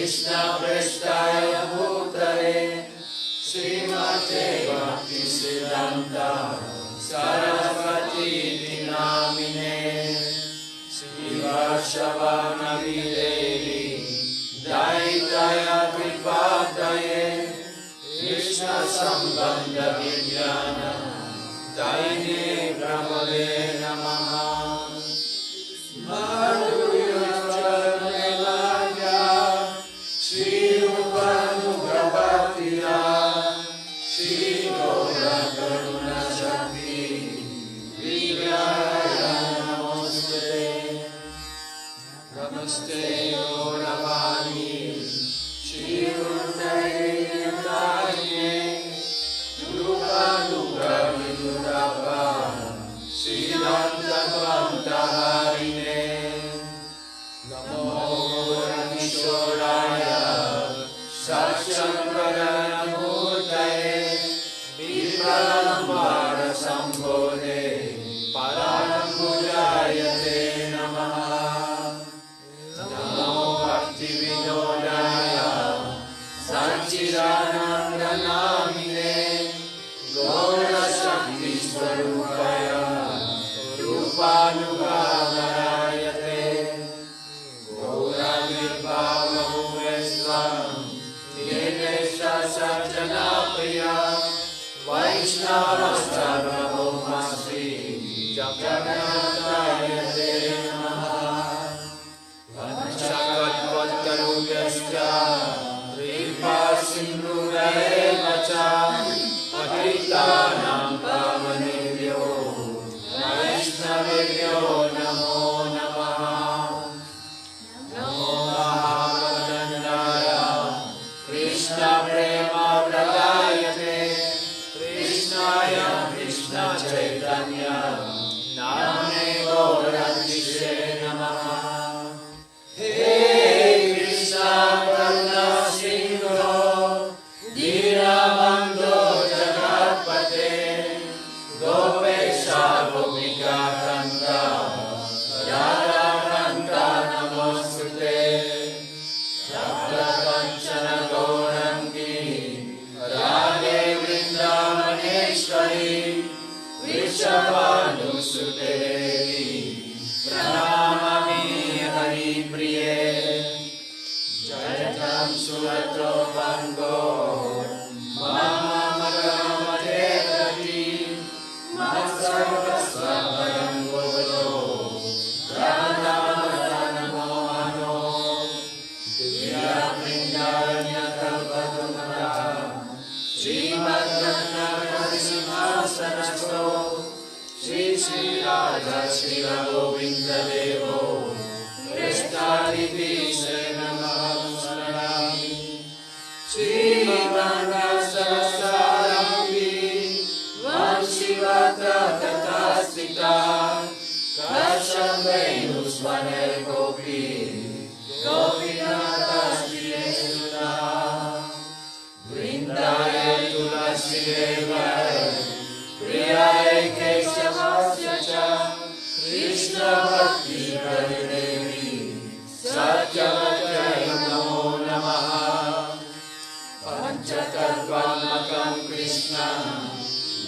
Krishna Prestaya Bhutale Srimate Bhakti Siddhanta Saraswati Dinamine Srivashavana Videvi Daitaya Kripadaye Krishna Sambandha Vijnana Daine Brahmave Namaha Madhurya Melaya Sri Upanugrabhatiya Sri Gaura Karuna Shakti Vidyaya Namaste Namaste Gauravani Shri Urdhayatayane Rupanugravidurabha Siddhanta Bhantaharine Namo Gaurangishoraya Satshankaraya Murtaye Vipralambara Sambhode Parambujayate Namaha Namo Bhakti Vinodaya Satchidananda Namine Gaura Shakti Swarupaya Rupanugavarayate Gaura Virbhava Bhuvesvam Nirvesha Sajjanapriya Vaishnava Sarvabhauma Sri Jagannathayate Namaha Vanchakalpatarubhyascha Kripa Sindhureva cha Patitanam Pavanebhyo Vaishnavebhyo Namo Namaha Namo Mahavadandaya Krishna Prema Pradayate Krishnaya Krishna Chaitanya Namne Gaurantishe Namaha Hey Krishna Karuna Sindhu Dīnabandho Jagatpate Gopesha Gopika Kanta Radha Kanta Namostute Radha Kanchana Gaurangi Radhe Vrindavaneshwari Vrishabhanusute Pranamami Hari Priye Jayatam Surato Vango Mama Magamadevati Matsarvasvabhayam Govalo Radhamadana Mohano Divya Vrindaranya Kalpatumara Srimadratna Karisimhasanasto Shri Shri Radha Shri Govinda Devo Krishnadivi Senamaham Saranami Shri Mangasarasarambi Vanshivata Tatastika Kasham Venusvaner Gopi Gopinata Shri Yesuna Vrindaya Tulasi Devaya Priyaye Keshavasya cha Krishna Bhakti Paridevi Satyavajaya Namo Namaha Panchatattvamakam Krishna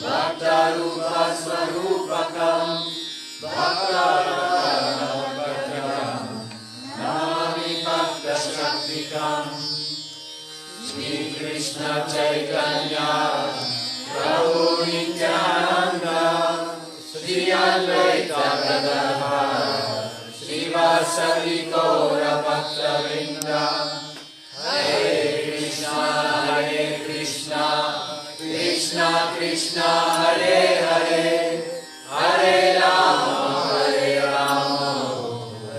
Bhaktarupa Swarupakam Bhaktarupa Nami Bhakta Shaktikam Shri Krishna Chaitanya Prabhu Nityananda Shri Advaita Gadadhara Srivasadi Gaura Bhaktavinda Hare Krishna Krishna Krishna Hare Hare Hare Rama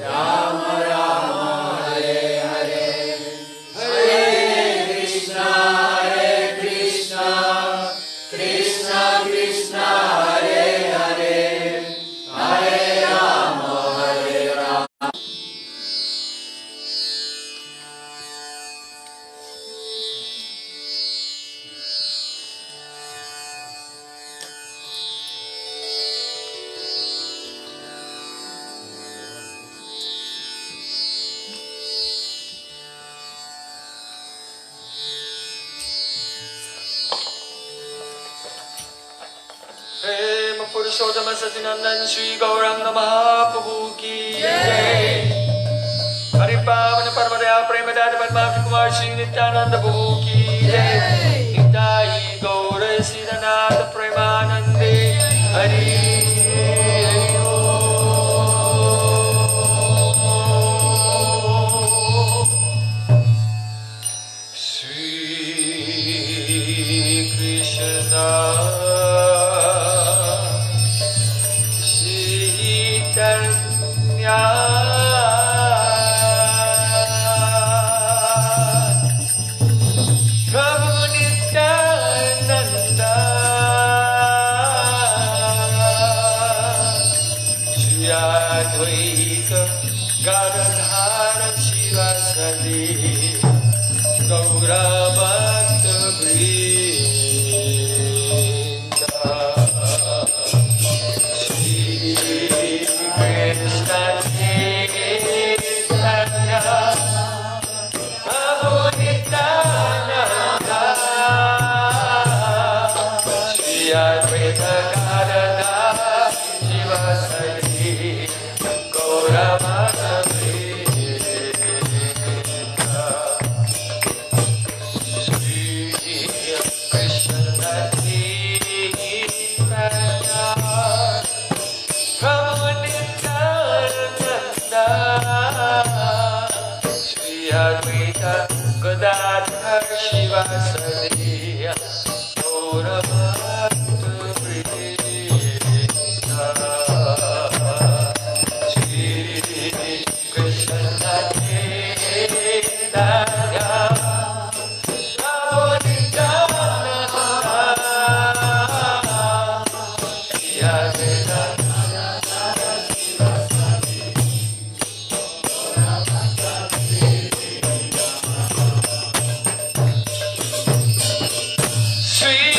Rama Rama Hare Hare Hare Krishna Krishna Krishna Hare Hare Hare Rama Purushottam Satinandan Shri Gauranga Mahaprabhu ki Jai. Haripavan Parvadaya Premadada Padma Kumar Shri Nityananda Prabhu ki Jai. Nitai Gaura Siddhanatha Premanande Hari. Gadadhara Shiva Sadi Gaura Bhakta Vrinda Shri Krishna Chaitanya Prabhu Nityananda Shri Advaita Gadadhara Shiva Sadi Gaura Bhakta Gadadhar Shiva Sadi Gaura Bhakta Vrinda Shri Krishna Chaitanya Prabhu Nityananda Shri Advaita Shri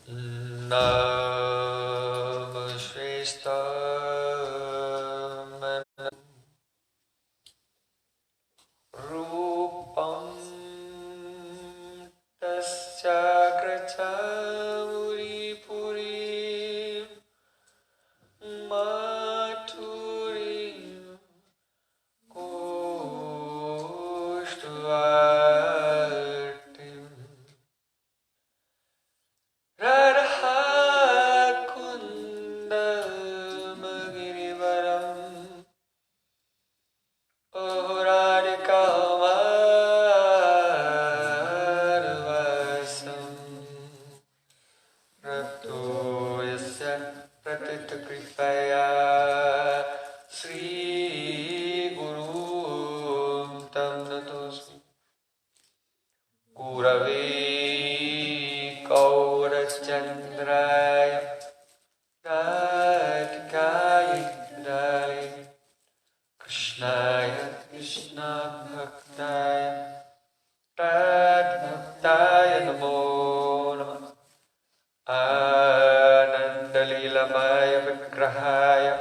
Namaste Rupam tasya krachamuri puri maturim koshtuvartim radha kundamagirivaram Radhikamarvasam Rapto yasya pratita kripaya Sri Guru tam natosmi Gurave Kaurachandraya Radhikaya Dale Krishnaya Krishna Bhaktaya Radhaktaya Namo Namah Anandalilamaya Vigrahaya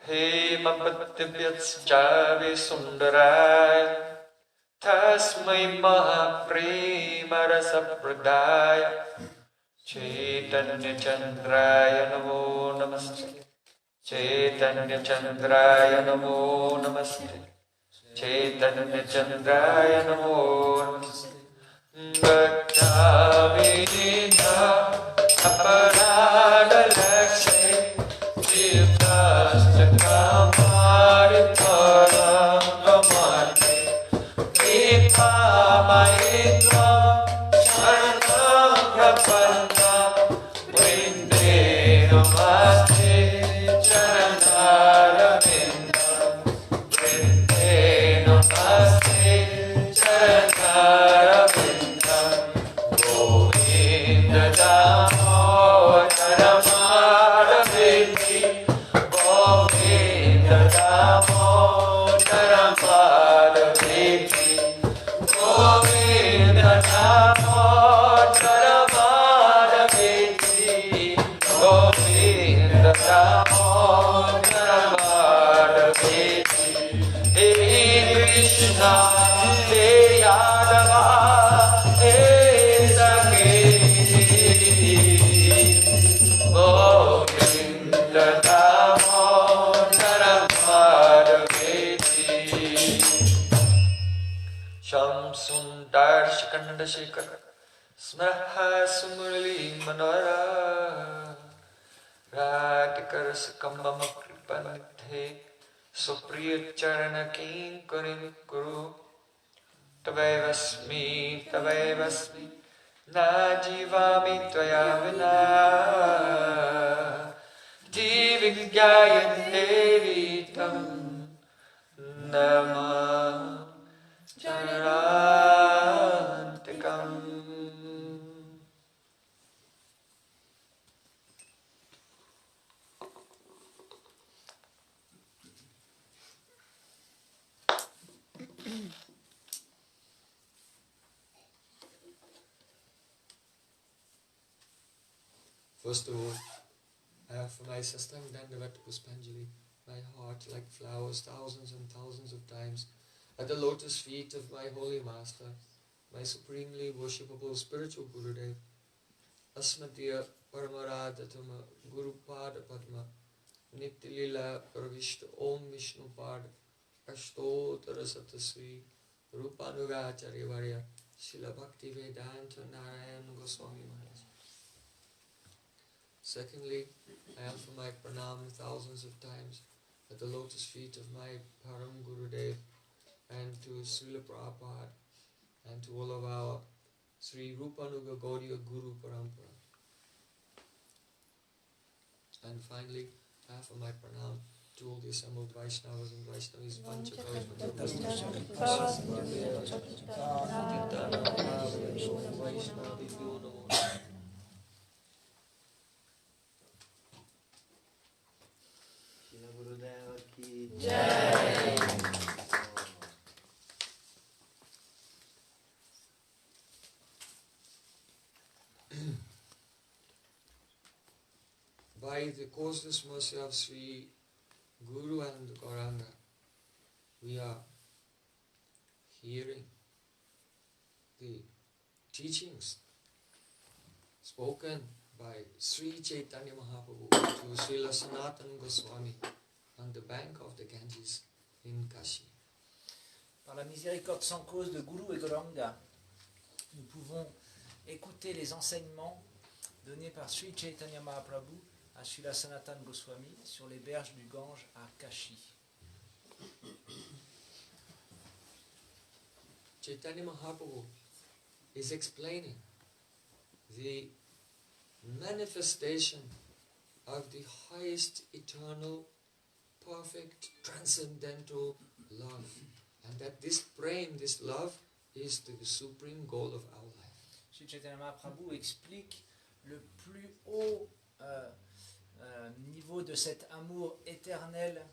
Hemapativyatsavi Sundaraya Tasmai Mahapremarasa Pradaya Chaitanya Chandraya Namo Namaste Chaitanya Chandraya Namo Namaste Chaitanya Chandraya Namo Namaste Bhaktavina Aparada Lakshe Jivdasta Kamari Param Kamate Vipa Maitva Sharanam Prapanna Vinde Namaste Charanaravinda Vinde Namaste Charanaravinda Govinda Damodaramadavindi Govinda Damodaramadavindi Govinda Damodaramadavindi Govinda Damodaramadavindi Hey Krishna, Hey Yadava, Hey Sakhi Govinda Damodaramadavindi Sham Sundar Shikanda Shikara Smraha Sumurli Manora Radhikar Sakambama Kripanithe Supriya Charana Kinkarim Guru Tavevasmi Na Jivami Tvaya Vina Divigyayate Vitam Nama Charantikam. First of all, I offer my Sastang Dandavat Puspanjali, my heart like flowers thousands and thousands of times, at the lotus feet of my holy master, my supremely worshipable spiritual Gurudev, Asmatiya Paramaradhatama Guru Pada Padma, Nityalila Pravishta Om Vishnu Pada, Ashtotara Satasri, Rupanugacharya Varya, Srila Bhakti Vedanta Narayan Goswami Maharaj. Secondly, I offer my pranam thousands of times at the lotus feet of my Param Gurudev and to Srila Prabhupada and to all of our Sri Rupanuga Gaudiya Guru Parampara. And finally, I offer my pranam to all the assembled Vaishnavas and Vaishnavis the causeless mercy of Sri Guru and Gauranga, we are hearing the teachings spoken by Sri Chaitanya Mahaprabhu to Srila Sanatana Goswami on the bank of the Ganges in Kashi. Par la miséricorde sans cause de Guru et Gauranga, nous pouvons écouter les enseignements donnés par Sri Chaitanya Mahaprabhu à Srila Sanatana Goswami sur les berges du Gange à Kashi. Chaitanya Mahaprabhu is explaining the manifestation of the highest eternal, perfect, transcendental love. And that this prem, this love, is the supreme goal of our life. Sri Chaitanya Mahaprabhu explique le plus haut niveau de cet amour éternel,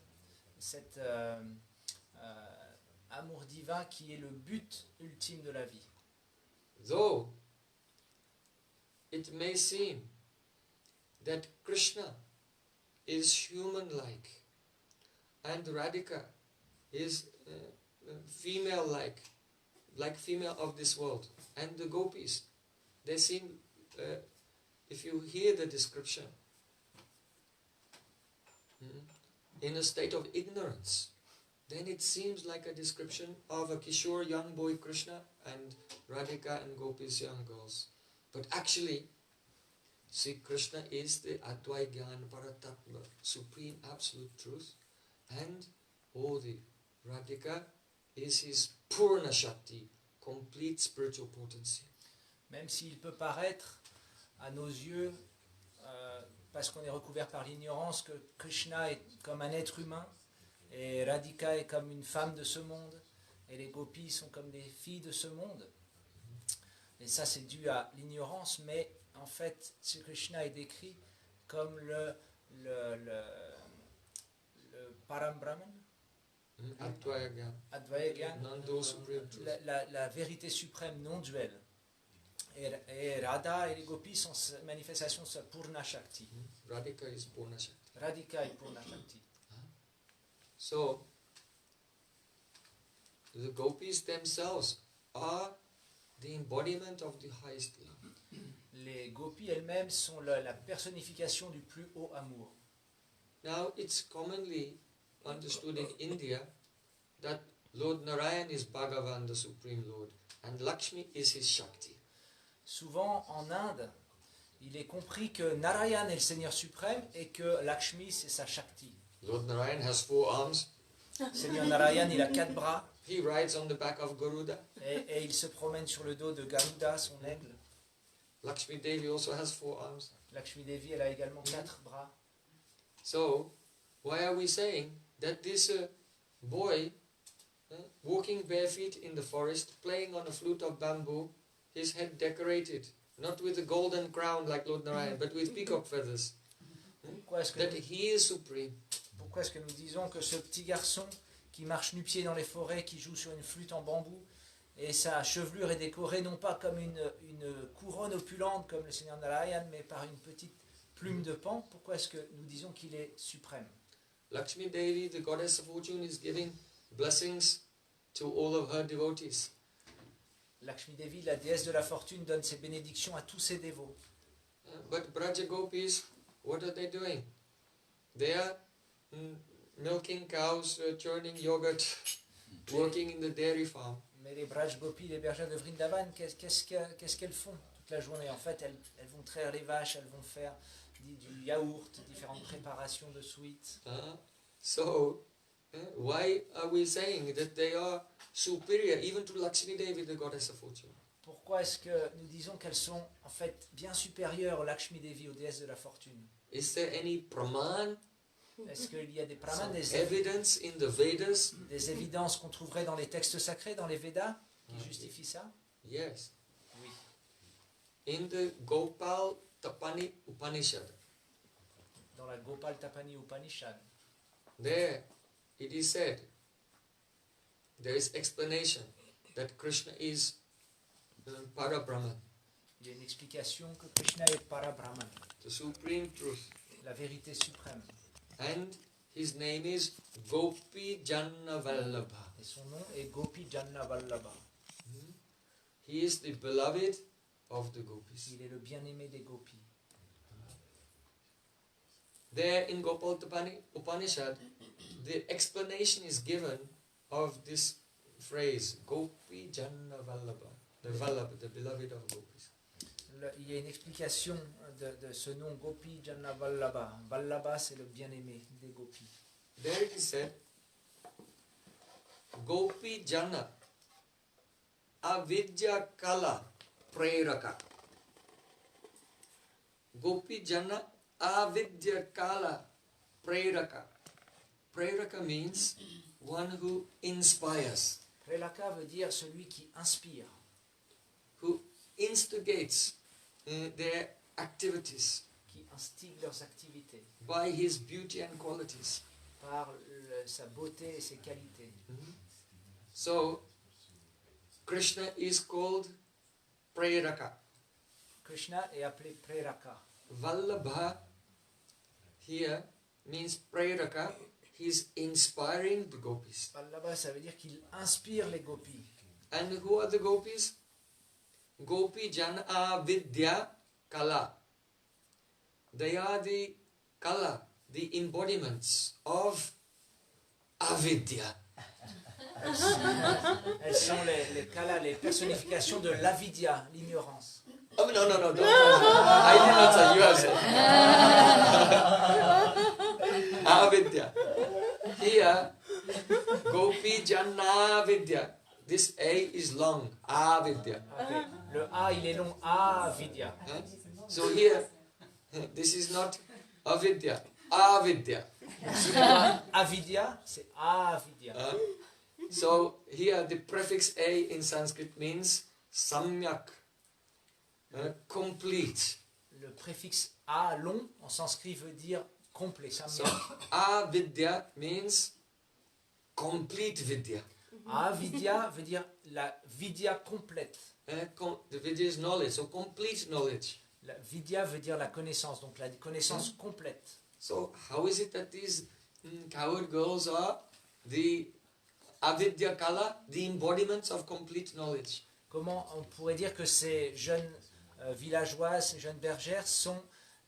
cet amour divin qui est le but ultime de la vie. Though it may seem that Krishna is human-like and Radhika is female-like, like female of this world, and the gopis, they seem, if you hear the description, in a state of ignorance, then it seems like a description of a Kishore young boy Krishna and Radhika and gopis young girls. But actually, Sri Krishna is the Advai Gyan Paratattva, supreme absolute truth, and the Radhika is his Purna Shakti, complete spiritual potency. Même s'il peut paraître à nos yeux, parce qu'on est recouvert par l'ignorance, que Krishna est comme un être humain, et Radhika est comme une femme de ce monde, et les gopis sont comme des filles de ce monde. Et ça c'est dû à l'ignorance, mais en fait, Sri Krishna est décrit comme le Param Brahman, Advaya Gyan, la vérité suprême non duelle. Et Radha et les gopis sont manifestations de sa Purna Shakti. Radhika is Purna Shakti. Radhika est Purna Shakti. So, the gopis themselves are the embodiment of the highest love. Les gopis elles-mêmes sont la personnification du plus haut amour. Now, it's commonly understood in India that Lord Narayan is Bhagavan, the Supreme Lord, and Lakshmi is his Shakti. Souvent en Inde, il est compris que Narayan est le Seigneur suprême et que Lakshmi c'est sa Shakti. Lord Narayan has 4 arms. Seigneur Narayan, il a 4 bras. He rides on the back of Garuda. Et il se promène sur le dos de Garuda, son aigle. Lakshmi Devi also has 4 arms. Lakshmi Devi, elle a également 4 bras. So, why are we saying that this boy walking bare feet in the forest, playing on a flute of bamboo, his head decorated, not with a golden crown like Lord Narayan, but with peacock feathers, that he is supreme? Pourquoi est-ce que nous disons que ce petit garçon qui marche nu-pied dans les forêts, qui joue sur une flûte en bambou, et sa chevelure est décorée non pas comme une couronne opulente comme le Seigneur Narayan, mais par une petite plume de pan, pourquoi est-ce que nous disons qu'il est suprême? Lakshmi Devi, the goddess of fortune, is giving blessings to all of her devotees. Lakshmi Devi, la déesse de la fortune, donne ses bénédictions à tous ses dévots. But Braja Gopis, what are they doing? They are milking cows, churning yogurt, working in the dairy farm. Mais les Braj Gopis, les bergères de Vrindavan, qu'est-ce qu'elles font toute la journée? En fait, elles vont traire les vaches, elles vont faire du yaourt, différentes préparations de sweets. So, why are we saying that they are superior even to Lakshmi Devi, the goddess of fortune? Pourquoi est-ce que nous disons qu'elles sont en fait bien supérieures aux Lakshmi Devi, aux déesses de la fortune? Is there any praman? Est-ce qu'il y a des pramans, Evidence in the Vedas? des évidences qu'on trouverait dans les textes sacrés, dans les Védas, qui justifient ça? Yes. Oui. In the Gopal Tapani Upanishad, Dans la Gopal Tapani Upanishad, there it is said, there is explanation that Krishna is Parabrahman, il y a une explication que Krishna est Parabrahman, the supreme truth. la vérité suprême. And his name is Gopi Janna Vallabha. Et son nom est Gopi Janna Vallabha. He is the beloved of the gopis. Il est le bien-aimé des gopis. There in Gopal Upanishad, the explanation is given of this phrase, Gopi Janna Vallabha, the Vallabha, the beloved of gopis. Il y a une explication de ce nom Gopi Janna Vallabha. Vallabha, c'est le bien-aimé des gopis. There it is said, Gopi Janna Avidya Kala Preraka. Gopi Janna Avidya Kala Preraka. Preraka means one who inspires, Prelaka veut dire celui qui inspire, who instigates their activities qui instigue leurs activités by his beauty and qualities. par sa beauté et ses qualités. So, Krishna is called Preraka. Krishna est appelé Preraka. Vallabha here means Preraka. He's inspiring the gopis. Vallabha, ça veut dire qu'il inspire les gopis. And who are the gopis? Gopi Jana Vidya Kala. They are the Kala, the embodiments of avidya. Elles sont les kala, les personnifications de l'avidya, l'ignorance. Oh, no, don't. I did not say, you have said. Avidya. Here, Gopi Jana Vidya. This A is long. Avidya. Okay. Le A, il est long. Avidya. So here, this is not avidya. Avidya. Avidya, c'est avidya. So here the prefix A in Sanskrit means samyak, complete. Le préfixe A long en sanskrit veut dire complet. So avidya means complete vidya. Avidya veut dire la vidya complète. The vidya is knowledge, so complete knowledge. La vidya veut dire la connaissance, donc la connaissance complète. So how is it that these cowherd girls are the avidya kala, the embodiments of complete knowledge? Comment on pourrait dire que ces jeunes villageoises, ces jeunes bergères sont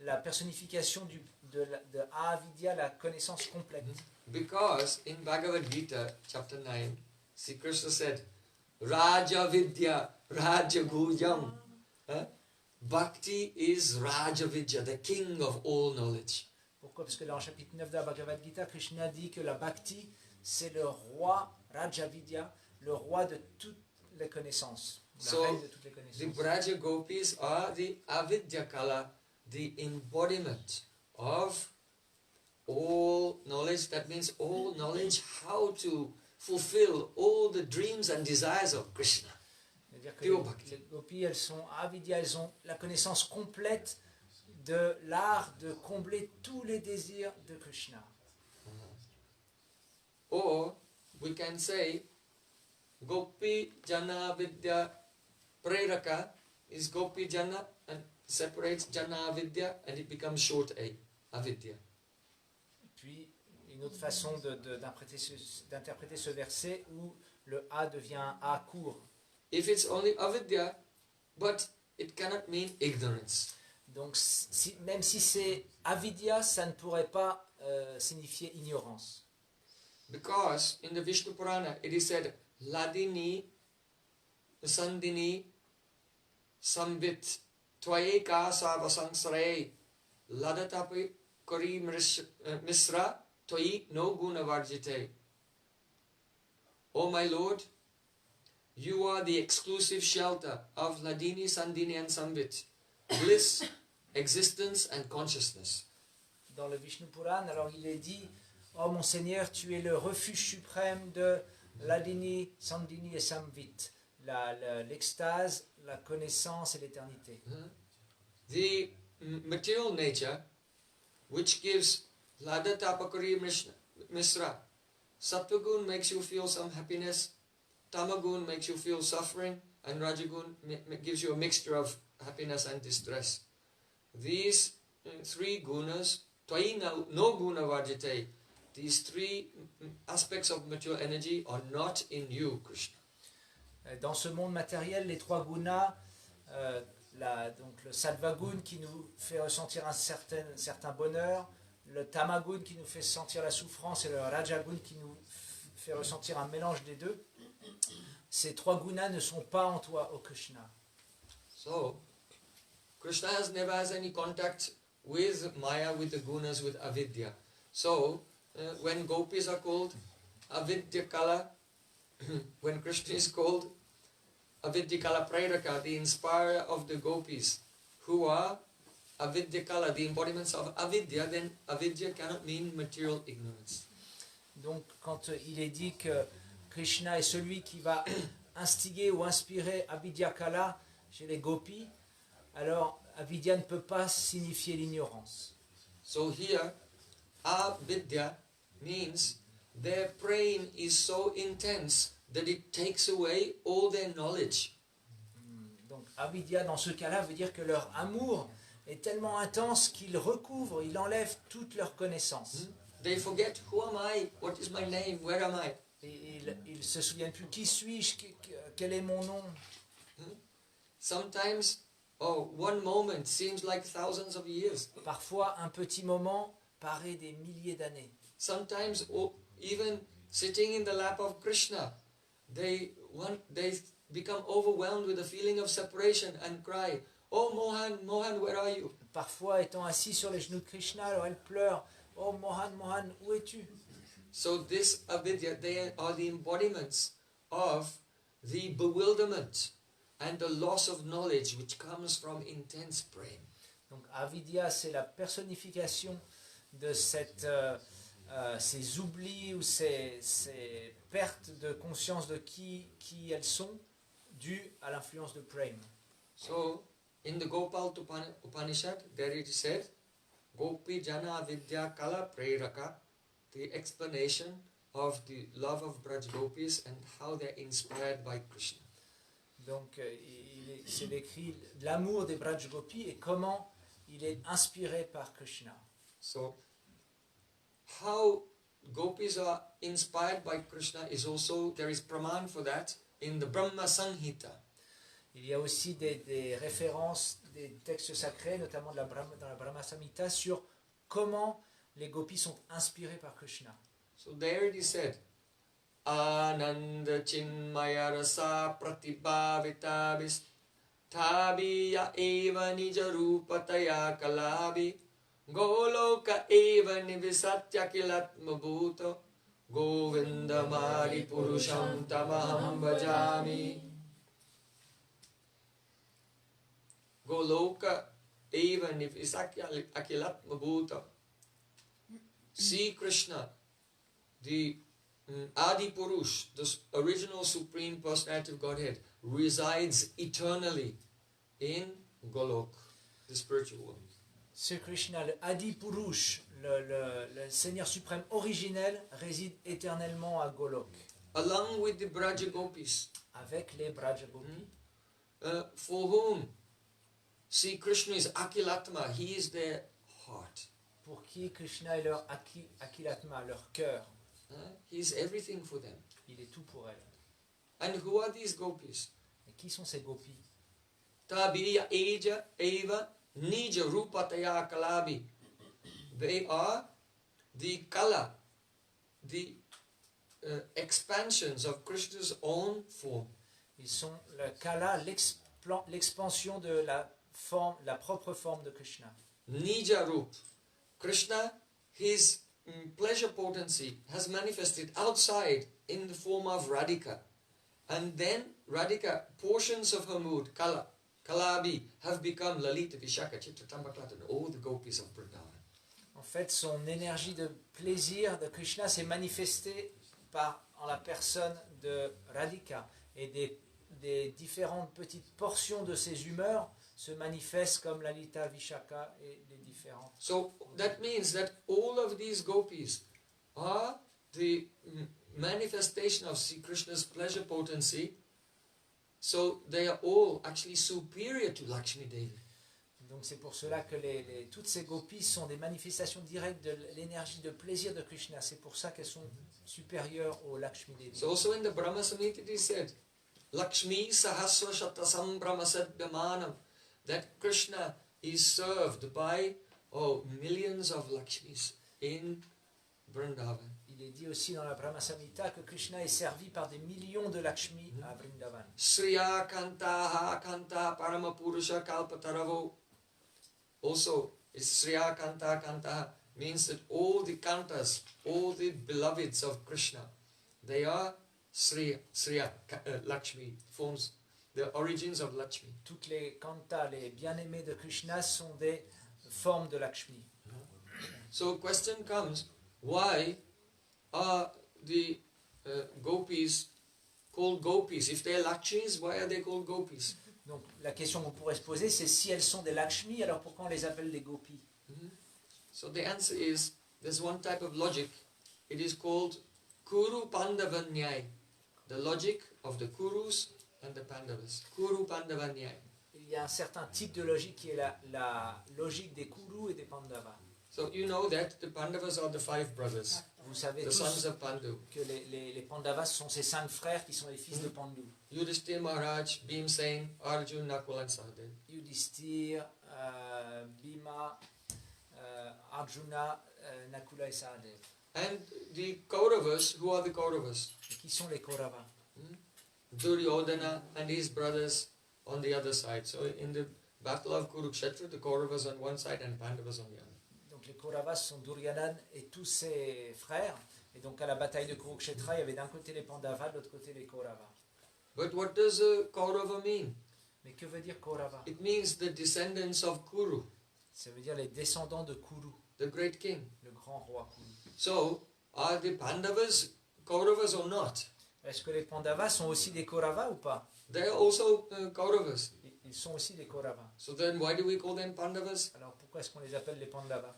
la personnification de avidya, la connaissance complète? Because in Bhagavad Gita, chapter 9, Sri Krishna said, Raja Vidya, Raja Guyam. Bhakti is Raja Vidya, the king of all knowledge. Pourquoi? Parce que dans le chapitre 9 de la Bhagavad Gita, Krishna dit que la bhakti, c'est le roi, Raja Vidya, le roi de toutes les connaissances. La reine de toutes les The connaissances. Braja Gopis are the avidya kala, the embodiment of all knowledge. That means all knowledge how to fulfill all the dreams and desires of Krishna. C'est-à-dire que les gopis, elles sont avidya, elles ont la connaissance complète de l'art de combler tous les désirs de Krishna. Or we can say Gopi Jana Vidya Preraka is Gopi Jana and separates Jana Vidya and it becomes short A, Avidya. Puis, une autre façon d'interpréter ce verset où le A devient un A court. If it's only Avidya, but it cannot mean ignorance. Donc, même si c'est avidya, ça ne pourrait pas signifier ignorance. Because in the Vishnu Purana it is said Ladini Sandini Sambit Twayeka Savasangsare Ladatapi Kori Misra Twayi no Guna Varjite. O my Lord, you are the exclusive shelter of Ladini, Sandini and Sambit, bliss, existence and consciousness. Dans le Vishnu Purana, alors il est dit: oh mon Seigneur, tu es le refuge suprême de Ladini, Sandini et Samvit, l'extase, la connaissance et l'éternité. The material nature, which gives Lada Tapakari Misra, Sattvagun makes you feel some happiness, Tamagun makes you feel suffering, and Rajagun gives you a mixture of happiness and distress. These three gunas Twai no guna vajite. These three aspects of material energy are not in you, Krishna. Dans ce monde matériel, les trois gunas, donc le sattva-gun qui nous fait ressentir un certain bonheur, le tamagun qui nous fait sentir la souffrance et le rajagun qui nous fait ressentir un mélange des deux, ces trois gunas ne sont pas en toi, ô Krishna. So, Krishna never has any contact with Maya, with the gunas, with avidya. So, when gopis are called avidya kala, when Krishna is called avidya kala prairaka, the inspirer of the gopis, who are avidya kala, the embodiments of avidya, then avidya cannot mean material ignorance. Donc, quand il est dit que Krishna est celui qui va instiguer ou inspirer avidya kala chez les gopis, alors avidya ne peut pas signifier l'ignorance. So here, avidya means their praying is so intense that it takes away all their knowledge. Donc avidya dans ce cas-là veut dire que leur amour est tellement intense qu'il recouvre, il enlève toute leur connaissance. They forget, who am I, what is my name, where am I? Et ils ne se souviennent plus, qui suis-je, quel est mon nom. Sometimes, one moment seems like thousands of years. Parfois, un petit moment paraît des milliers d'années. Sometimes, even sitting in the lap of Krishna, they become overwhelmed with a feeling of separation and cry, "Oh Mohan, Mohan, where are you?" Parfois, étant assis sur les genoux de Krishna, alors elle pleure, « Oh Mohan, Mohan, où es-tu » So this avidya, they are the embodiments of the bewilderment and the loss of knowledge which comes from intense praying. Donc avidya, c'est la personnification de ces oublis ou ces pertes de conscience de qui elles sont dues à l'influence de prema. So, in the Gopal Upanishad, there it is said, Gopi Jana Vidya Kala Preraka, the explanation of the love of Braj Gopis and how they are inspired by Krishna. Donc, c'est décrit l'amour des Braj Gopis et comment il est inspiré par Krishna. So, how Gopis are inspired by Krishna is also, there is praman for that in the Brahma Sanghita. Il y a aussi des références, des textes sacrés, notamment dans la Brahma Samhita, sur comment les gopis sont inspirés par Krishna. So there it is said, Ananda Chinmaya Rasa Pratibhavita Tabiya Eva Nija Rupataya Kalabi Goloka Eva Nivisatya Kilatma Bhuta Govinda Mari Purusham Tamaham Bhajami. Goloka Eva Nivisatya Kilatma Bhuta. See Krishna, the Adi Purush, the original Supreme Personality of Godhead, resides eternally in Golok, the spiritual world. Ce Krishna, le Adi Purush, le Seigneur suprême originel, réside éternellement à Golok. Along with the Braja Gopis, avec les Braja Gopis, for whom see Krishna is Akilatma, he is their heart. Pour qui Krishna est leur Akilatma, leur cœur. He is everything for them. Il est tout pour elles. And who are these gopis? Et qui sont ces gopis? Tabiya Eja Eva Nija Rupataya Kalabi. They are the kala, the expansions of Krishna's own form. Ils sont le kala, l'expansion de la propre forme de Krishna. Nija Rup. Krishna, his pleasure potency has manifested outside in the form of Radhika. And then Radhika, portions of her mood, Kala, Kalabi, have become Lalita, Vishaka, Chitra, Tambaklat, and all the gopis of Vrindavan. En fait, son énergie de plaisir de Krishna s'est manifestée en la personne de Radhika. Et des différentes petites portions de ses humeurs se manifestent comme Lalita, Vishaka et les différentes. So that means that all of these gopis are the manifestation of Sri Krishna's pleasure potency. So they are all actually superior to Lakshmi Devi. Donc c'est pour cela que toutes ces gopis sont des manifestations directes de l'énergie de plaisir de Krishna. C'est pour ça qu'elles sont supérieures au Lakshmi Devi. So also in the Brahma Samhita it is said, Lakshmi Sahasra Shatasam Brahmasadyamanam, that Krishna is served by millions of Lakshmis in Vrindavan. Il est dit aussi dans la Brahma Samhita que Krishna est servi par des millions de Lakshmi à Vrindavan. Sriya Kantaha Kanta Paramapurusha Kalpataravo. Also, Sriya Kanta Kantaha means that all the Kantas, all the beloveds of Krishna, they are Sriya Lakshmi, forms the origins of Lakshmi. Toutes les kantas, les bien-aimés de Krishna sont des formes de Lakshmi. So question comes, why are the gopis called gopis? If they are Lakshmis, why are they called gopis? Donc la question qu'on pourrait se poser, c'est si elles sont des Lakshmi, alors pourquoi on les appelle des gopis? So the answer is, there's one type of logic. It is called Kuru Pandava Nyaya, the logic of the Kurus and the Pandavas. Kuru Pandava Nyaya. Il y a un certain type de logique qui est la logique des Kurus et des Pandavas. So you know that the Pandavas are the 5 brothers, Vous savez the tous sons of Pandu. que les Pandavas sont ces 5 frères qui sont les fils de Pandu. Yudhishthira Maharaj, Bhimsen, Arjuna, Nakul and Sahadev. Yudhishthira, Bhima, Arjuna, Nakula et Sahadev. And the Kauravas, who are the Kauravas? Et qui sont les Kauravas? Duryodhana and his brothers on the other side. So in the battle of Kurukshetra, the Kauravas on one side and Pandavas on the other. Donc les Kauravas sont Duryodhana et tous ses frères. Et donc à la bataille de Kurukshetra, il y avait d'un côté les Pandavas, de l'autre côté les Kauravas. But what does a Kaurava mean? Mais que veut dire Kaurava? It means the descendants of Kuru, Ça veut dire les descendants de Kuru, the great king. le grand roi Kuru. So, are the Pandavas Kauravas or not? Est-ce que les Pandavas sont aussi des Kauravas ou pas? They are also Kauravas. Ils sont aussi des Kauravas. So then why do we call them Pandavas? Alors pourquoi est-ce qu'on les appelle les Pandavas?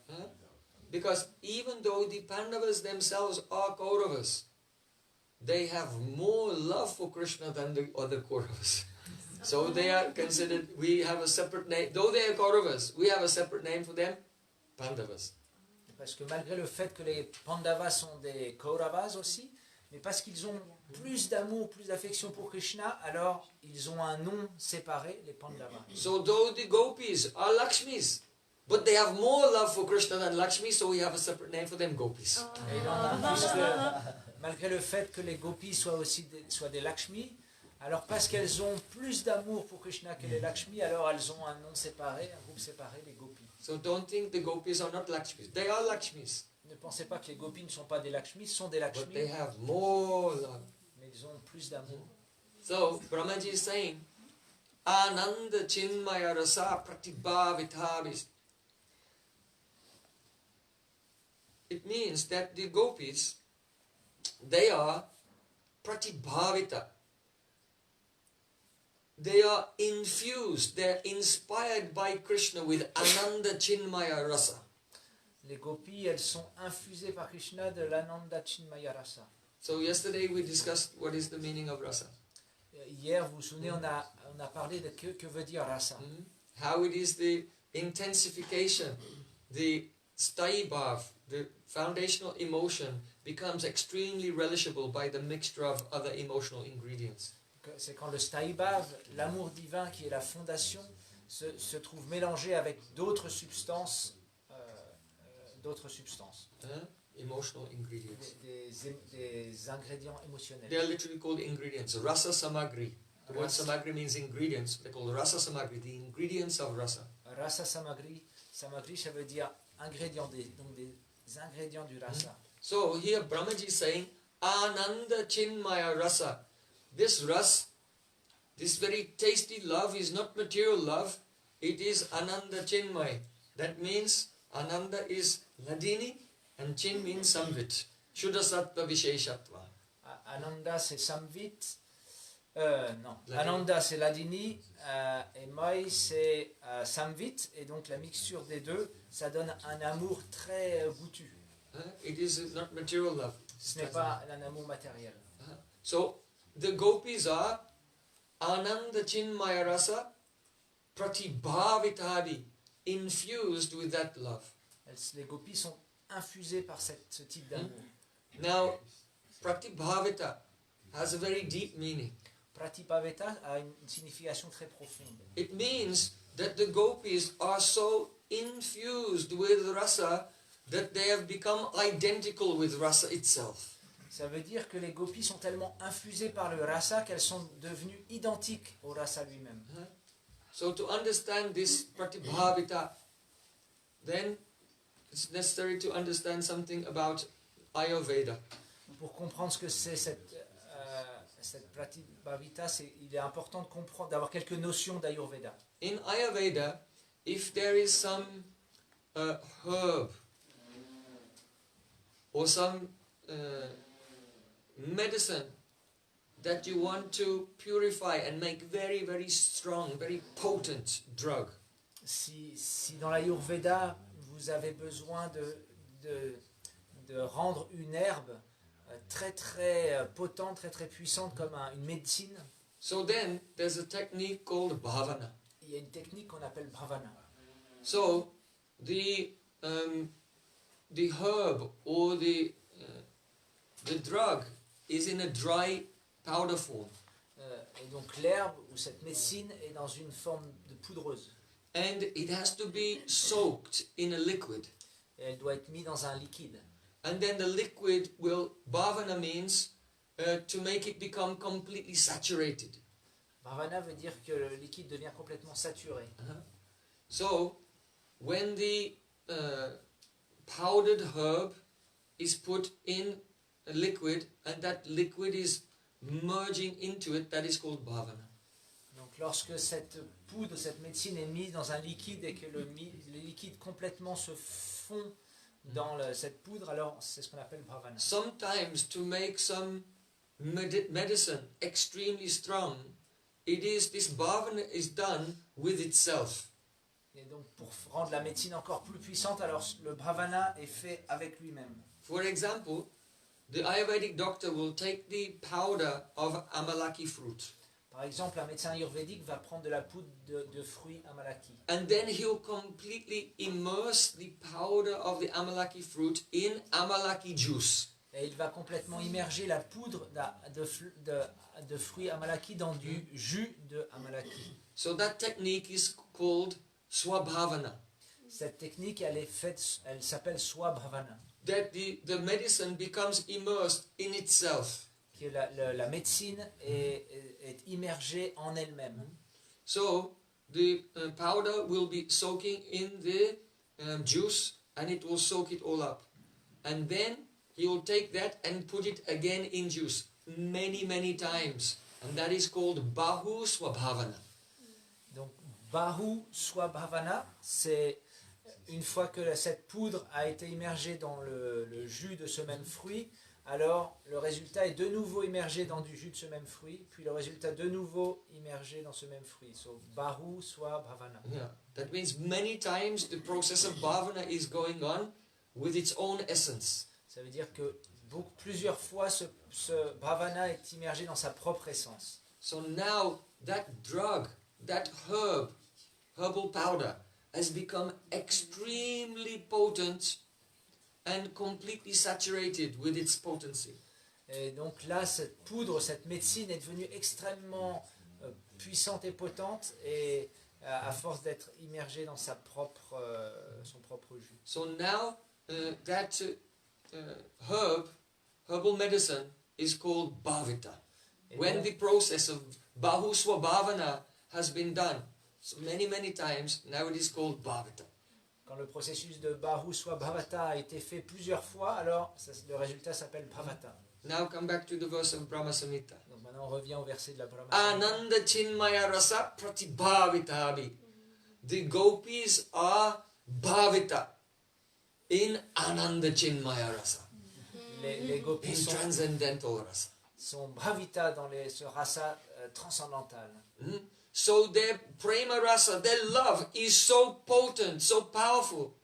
Because even though the Pandavas themselves are Kauravas, they have more love for Krishna than the other Kauravas. So they are considered, we have a separate name, though they are Kauravas, we have a separate name for them, Pandavas. Parce que malgré le fait que les Pandavas sont des Kauravas aussi, mais parce qu'ils ont plus d'amour, plus d'affection pour Krishna, alors ils ont un nom séparé, les Pandavas. So though the gopis are Lakshmis, but they have more love for Krishna than Lakshmi, so we have a separate name for them, gopis. Et donc, puisque, malgré le fait que les gopis soient des Lakshmi, alors parce qu'elles ont plus d'amour pour Krishna que les Lakshmi, alors elles ont un nom séparé, un groupe séparé, les gopis. So don't think the gopis are not Lakshmis. They are Lakshmis, Ne pensez pas que les gopis ne sont pas des Lakshmis, sont des but Lakshmi, they have more love. mais ils ont plus d'amour. So Brahmaji is saying, Ananda Chinmaya Rasa Pratibhavitavis. It means that the gopis, they are pratibhavita. They are infused, they are inspired by Krishna with Ananda Chinmaya Rasa. Les gopis, elles sont infusées par Krishna de l'Ananda Chinmaya Rasa. So yesterday we discussed what is the meaning of rasa. Hier, vous vous souvenez, on a parlé de que veut dire rasa. How it is the intensification, the sthayi bhav, the foundational emotion becomes extremely relishable by the mixture of other emotional ingredients. C'est quand le sthayi bhav, l'amour divin qui est la fondation, se trouve mélangé avec d'autres substances. Emotional ingredients. Des ingrédients émotionnels. They are literally called ingredients. Rasa samagri. The word samagri means ingredients. They're called rasa samagri, the ingredients of rasa. Rasa samagri, samagri ça veut dire ingrédients, donc des ingrédients du rasa. So here Brahmaji is saying, Ananda Chinmaya Rasa. This ras, this very tasty love is not material love, it is Ananda Chinmaya. That means Ananda is Ladini and Chin means Samvit. Shuddha Sattva Visheshatva. Ananda c'est Samvit, non. Ananda c'est Ladini et Moi c'est Samvit, et donc la mixture des deux, ça donne un amour très goûtu. It is not material love. Ce n'est pas un amour matériel. So the gopis are Ananda Chinmaya Rasa Pratibhavitadi. infused with that love. Les gopis sont infusées par ce type d'amour. Now, Pratibhavita has a very deep meaning. Pratibhavita a une signification très profonde. It means that the gopis are so infused with rasa that they have become identical with rasa itself. Ça veut dire que les gopis sont tellement infusées par le rasa qu'elles sont devenues identiques au rasa lui-même. So to understand this Pratibhavita, then it's necessary to understand something about Ayurveda. Pour comprendre ce que c'est cette Pratibhavita, il est important de comprendre, d'avoir quelques notions d'Ayurveda. In Ayurveda, if there is some herb or some medicine that you want to purify and make very, very strong, very potent drug, Si dans l'Ayurveda, vous avez besoin de rendre une herbe très très potente, très très puissante comme une médecine, so then there's a technique called bhavana. il y a une technique qu'on appelle bhavana. So the herb or the drug is in a dry powder form, Et donc l'herbe ou cette médecine est dans une forme de poudreuse. and it has to be soaked in a liquid. Et elle doit être mise dans un liquide. And then the liquid will, bhavana means to make it become completely saturated. Bhavana veut dire que le liquide devient complètement saturé. So when the powdered herb is put in a liquid and that liquid is merging into it, that is called bhavana. Donc lorsque cette poudre, cette médecine est mise dans un liquide et que le liquide complètement se fond dans cette poudre, alors c'est ce qu'on appelle bhavana. Sometimes to make some medicine extremely strong, this bhavana is done with itself. Et donc pour rendre la médecine encore plus puissante, alors le bhavana est fait avec lui-même. For example, the Ayurvedic doctor will take the powder of amalaki fruit, Par exemple, un médecin ayurvédique va prendre de la poudre de fruits amalaki. and then he'll completely immerse the powder of the amalaki fruit in amalaki juice. Et il va complètement immerger la poudre de fruits amalaki dans du jus de amalaki. So that technique is called swabhavana. Cette technique, elle s'appelle swabhavana. That the medicine becomes immersed in itself. Que la médecine est immergée en elle-même. So the powder will be soaking in the juice, and it will soak it all up. And then he will take that and put it again in juice many, many times. And that is called Bahu Swabhavana. Donc, Bahu Swabhavana, c'est une fois que cette poudre a été immergée dans le jus de ce même fruit, alors le résultat est de nouveau immergé dans du jus de ce même fruit, puis le résultat de nouveau immergé dans ce même fruit. So, Bahu Swabhavana. Yeah. That means many times the process of Bhavana is going on with its own essence. Ça veut dire que plusieurs fois ce bhavana est immergé dans sa propre essence. So now that drug, that herbal powder, has become extremely potent and completely saturated with its potency. Et donc là, cette poudre, cette médecine est devenue extrêmement puissante et potente, et à force d'être immergée dans son propre jus. So now that herbal medicine is called bhavita. When the process of Bahu Swabhavana has been done so many times, now it is called bhavita. Quand le processus de Bahu Swabhavata a été fait plusieurs fois, alors le résultat s'appelle Bhavata. Now come back to the verse of Brahma Samhita. Donc maintenant on revient au verset de la Brahma Samhita. Ananda Chinmaya Rasa Pratibhavitabi. The gopis are bhavita in Ananda Chinmaya Rasa. Les gopis In transcendental rasa. sont bhavita dans ce rasa transcendantal. So their prema rasa, their love is so potent, so powerful,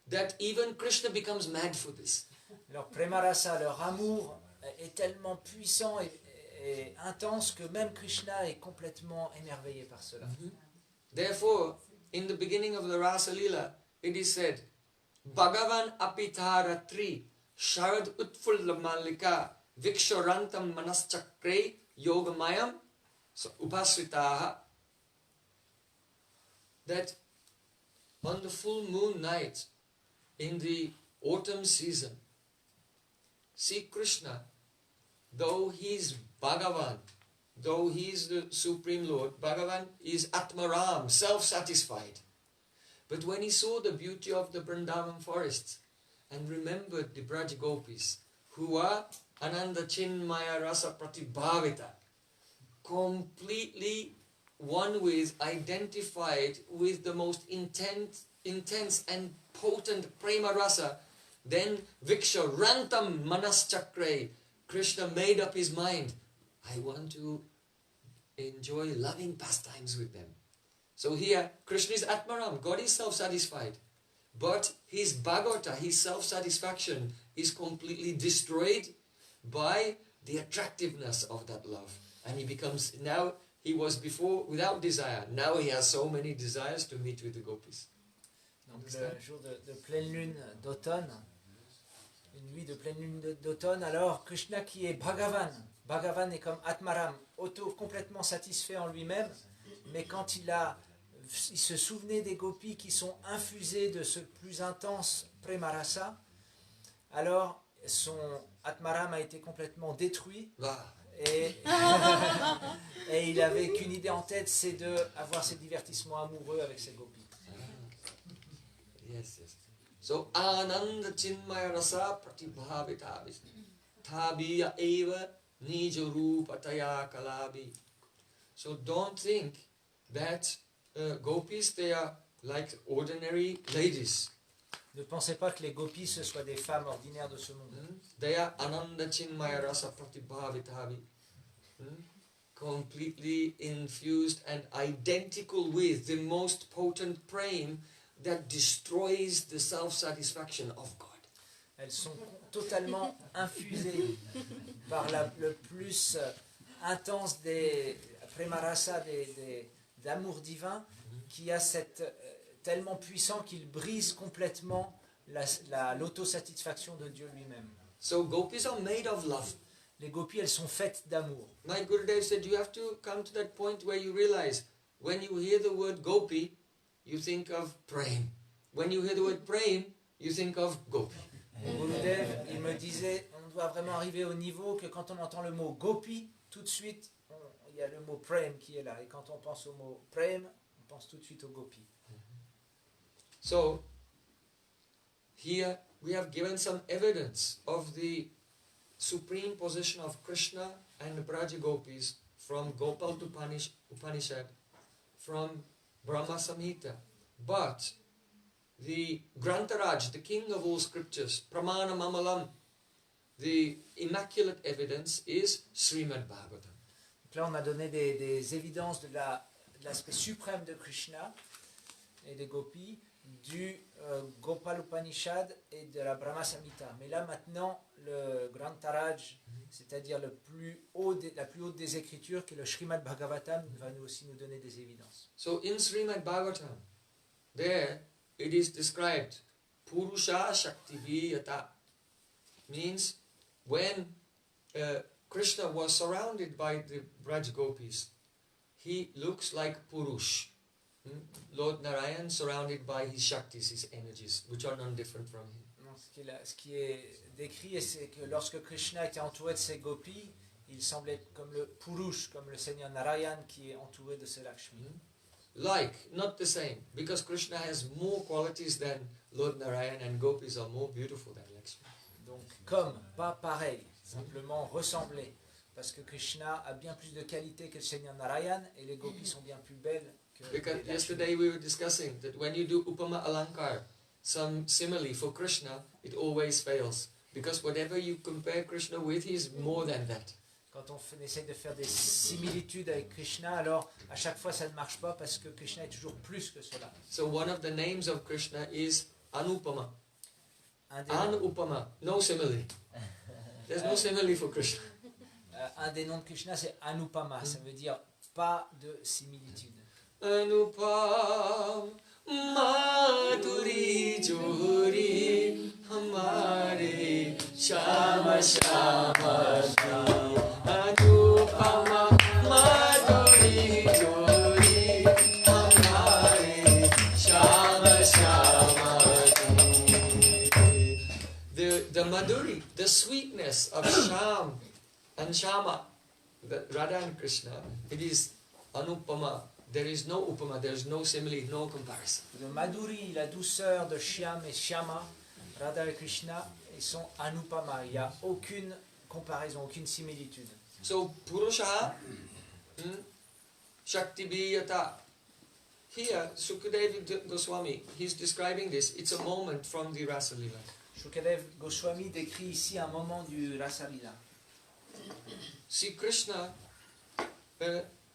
that even Krishna becomes mad for this. Leur prema rasa, leur amour est tellement puissant et intense que même Krishna est complètement émerveillé par cela. Therefore, in the beginning of the Rasa Leela, it is said, Bhagavan apitaratri sharad utfulla malika vikshorantam manaschakre yogamayam upasritaha. That on the full moon night in the autumn season, see Krishna, though he is Bhagavan, though he is the Supreme Lord, Bhagavan is Atmaram, self-satisfied. But when he saw the beauty of the Vrindavan forest and remembered the Braj Gopis, who are Ananda Chinmaya Rasa Pratibhavita, completely one with, identified with the most intense and potent Prema Rasa, then Viksha Rantam Manaschakre, Krishna made up his mind, I want to enjoy loving pastimes with them. So here, Krishna is Atmaram, God is self-satisfied. But his Bhagavata, his self-satisfaction is completely destroyed by the attractiveness of that love. And he becomes, now he was before without desire, now he has so many desires to meet with the gopis. Donc le jour de pleine lune d'automne, une nuit de pleine lune d'automne, alors Krishna qui est Bhagavan, Bhagavan est comme Atmaram, complètement satisfait en lui-même, mais quand il se souvenait des gopis qui sont infusés de ce plus intense Premarasa, alors son Atmaram a été complètement détruit et il avait qu'une idée en tête, c'est d'avoir ces divertissements amoureux avec ses gopis. Yes. So, Ananda Chinmaya Rasa Pratibhavita Tabiya Eva Nijarupataya Kalabi. So don't think that gopis, they are like ordinary ladies. Ne pensez pas que les gopis ce soient des femmes ordinaires de ce monde. They are Ananda Chinmaya Rasa Pratibhavitavi. Completely infused and identical with the most potent prema that destroys the self-satisfaction of God. Elles sont totalement infusées par le plus intense des Premarasa, d'amour divin, qui a tellement puissant qu'il brise complètement l'autosatisfaction de Dieu lui-même. So gopis are made of love. Les gopis, elles sont faites d'amour. My Gurudev said you have to come to that point where you realize when you hear the word gopi, you think of prema. When you hear the word prema, you think of gopi. Gurudev, il me disait, on doit vraiment arriver au niveau que quand on entend le mot gopi, tout de suite, il y a le mot prema qui est là. Et quand on pense au mot prema, on pense tout de suite au gopi. So, here we have given some evidence of the supreme position of Krishna and the Braja Gopis from Gopal Upanishad, from Brahma Samhita. But the Grantaraj, the king of all scriptures, Pramana Mamalam, the immaculate evidence is Srimad Bhagavatam. Donc là, on a donné des évidences de l'aspect suprême de Krishna et des gopis, du Gopal Upanishad et de la Brahma Samhita. Mais là, maintenant, le Grantaraj, c'est-à-dire la plus haute des écritures, qui est le Srimad Bhagavatam, va aussi nous donner des évidences. So in Srimad Bhagavatam, there it is described Purusha Shakti Yata, means when Krishna was surrounded by the Braj Gopis, he looks like Purush. Lord Narayan surrounded by his Shaktis, his energies, which are none different from him. Non, ce qui est décrit, c'est que lorsque Krishna était entouré de ses gopis, il semblait être comme le Purush, comme le Seigneur Narayan qui est entouré de ses Lakshmi. Like, not the same, because Krishna has more qualities than Lord Narayan and gopis are more beautiful than Lakshmi. Donc, comme, pas pareil, simplement ressembler, parce que Krishna a bien plus de qualités que le Seigneur Narayan et les gopis sont bien plus belles que Because les Lakshmi. yesterday we were discussing that when you do Upama Alankar, some simile for Krishna, it always fails. Because whatever you compare Krishna with, he is more than that. Quand on essaie de faire des similitudes avec Krishna, alors à chaque fois ça ne marche pas parce que Krishna est toujours plus que cela. So one of the names of Krishna is Anupama. Un des, Anupama, no simile. There's no simile for Krishna. un des noms de Krishna c'est Anupama, ça veut dire pas de similitude. Anupam Madhuri Jori Hamare Shama Shama Ji. Anupama Madhuri Jori Hamare Shama Shama Ji. The Madhuri, the sweetness of Sham and Shama, the Radha and Krishna, it is Anupama. There is no upama, there is no simile, no comparison. Le Madhuri, la douceur de Shyam et Shyama, Radha et Krishna, ils sont Anupama. Il n'y a aucune comparaison, aucune similitude. So, Purusha, Shakti Biyata. Here, Sukadeva Goswami, he's describing this. It's a moment from the Rasa Lila. Shukadev Goswami décrit ici un moment du Rasa Lila. See, Krishna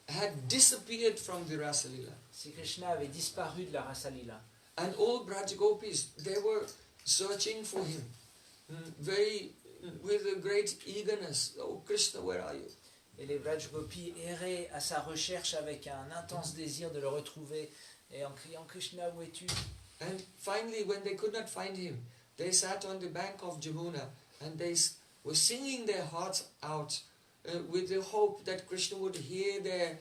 had disappeared from the Rasa Lila. Si Krishna avait disparu de la Rasa Lila. And all Braj Gopis, they were searching for him. With a great eagerness. Oh, Krishna, where are you? Et les Braj Gopis erraient à sa recherche avec un intense désir de le retrouver et en criant Krishna, où es-tu? And finally, when they could not find him, they sat on the bank of Jamuna and they were singing their hearts out with the hope that Krishna would hear their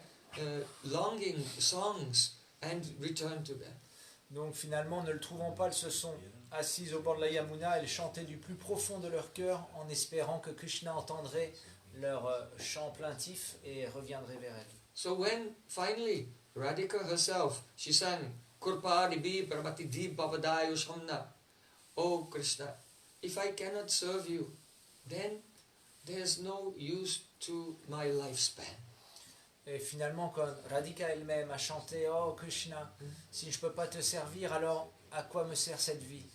longing songs and return to them. Donc finalement, ne le trouvant pas, ils se sont assis au bord de la Yamuna, ils chantaient du plus profond de leur cœur en espérant que Krishna entendrait leur chant plaintif et reviendrait vers elle. So when finally Radhika herself, she sang Kurpa Dibi Prabhati Deep Bhavadayu Shamna. Oh Krishna, if I cannot serve you, then there's no use to my lifespan. Et finalement, quand Radhika elle-même a chanté « Oh Krishna, si je ne peux pas te servir, alors à quoi me sert cette vie ?»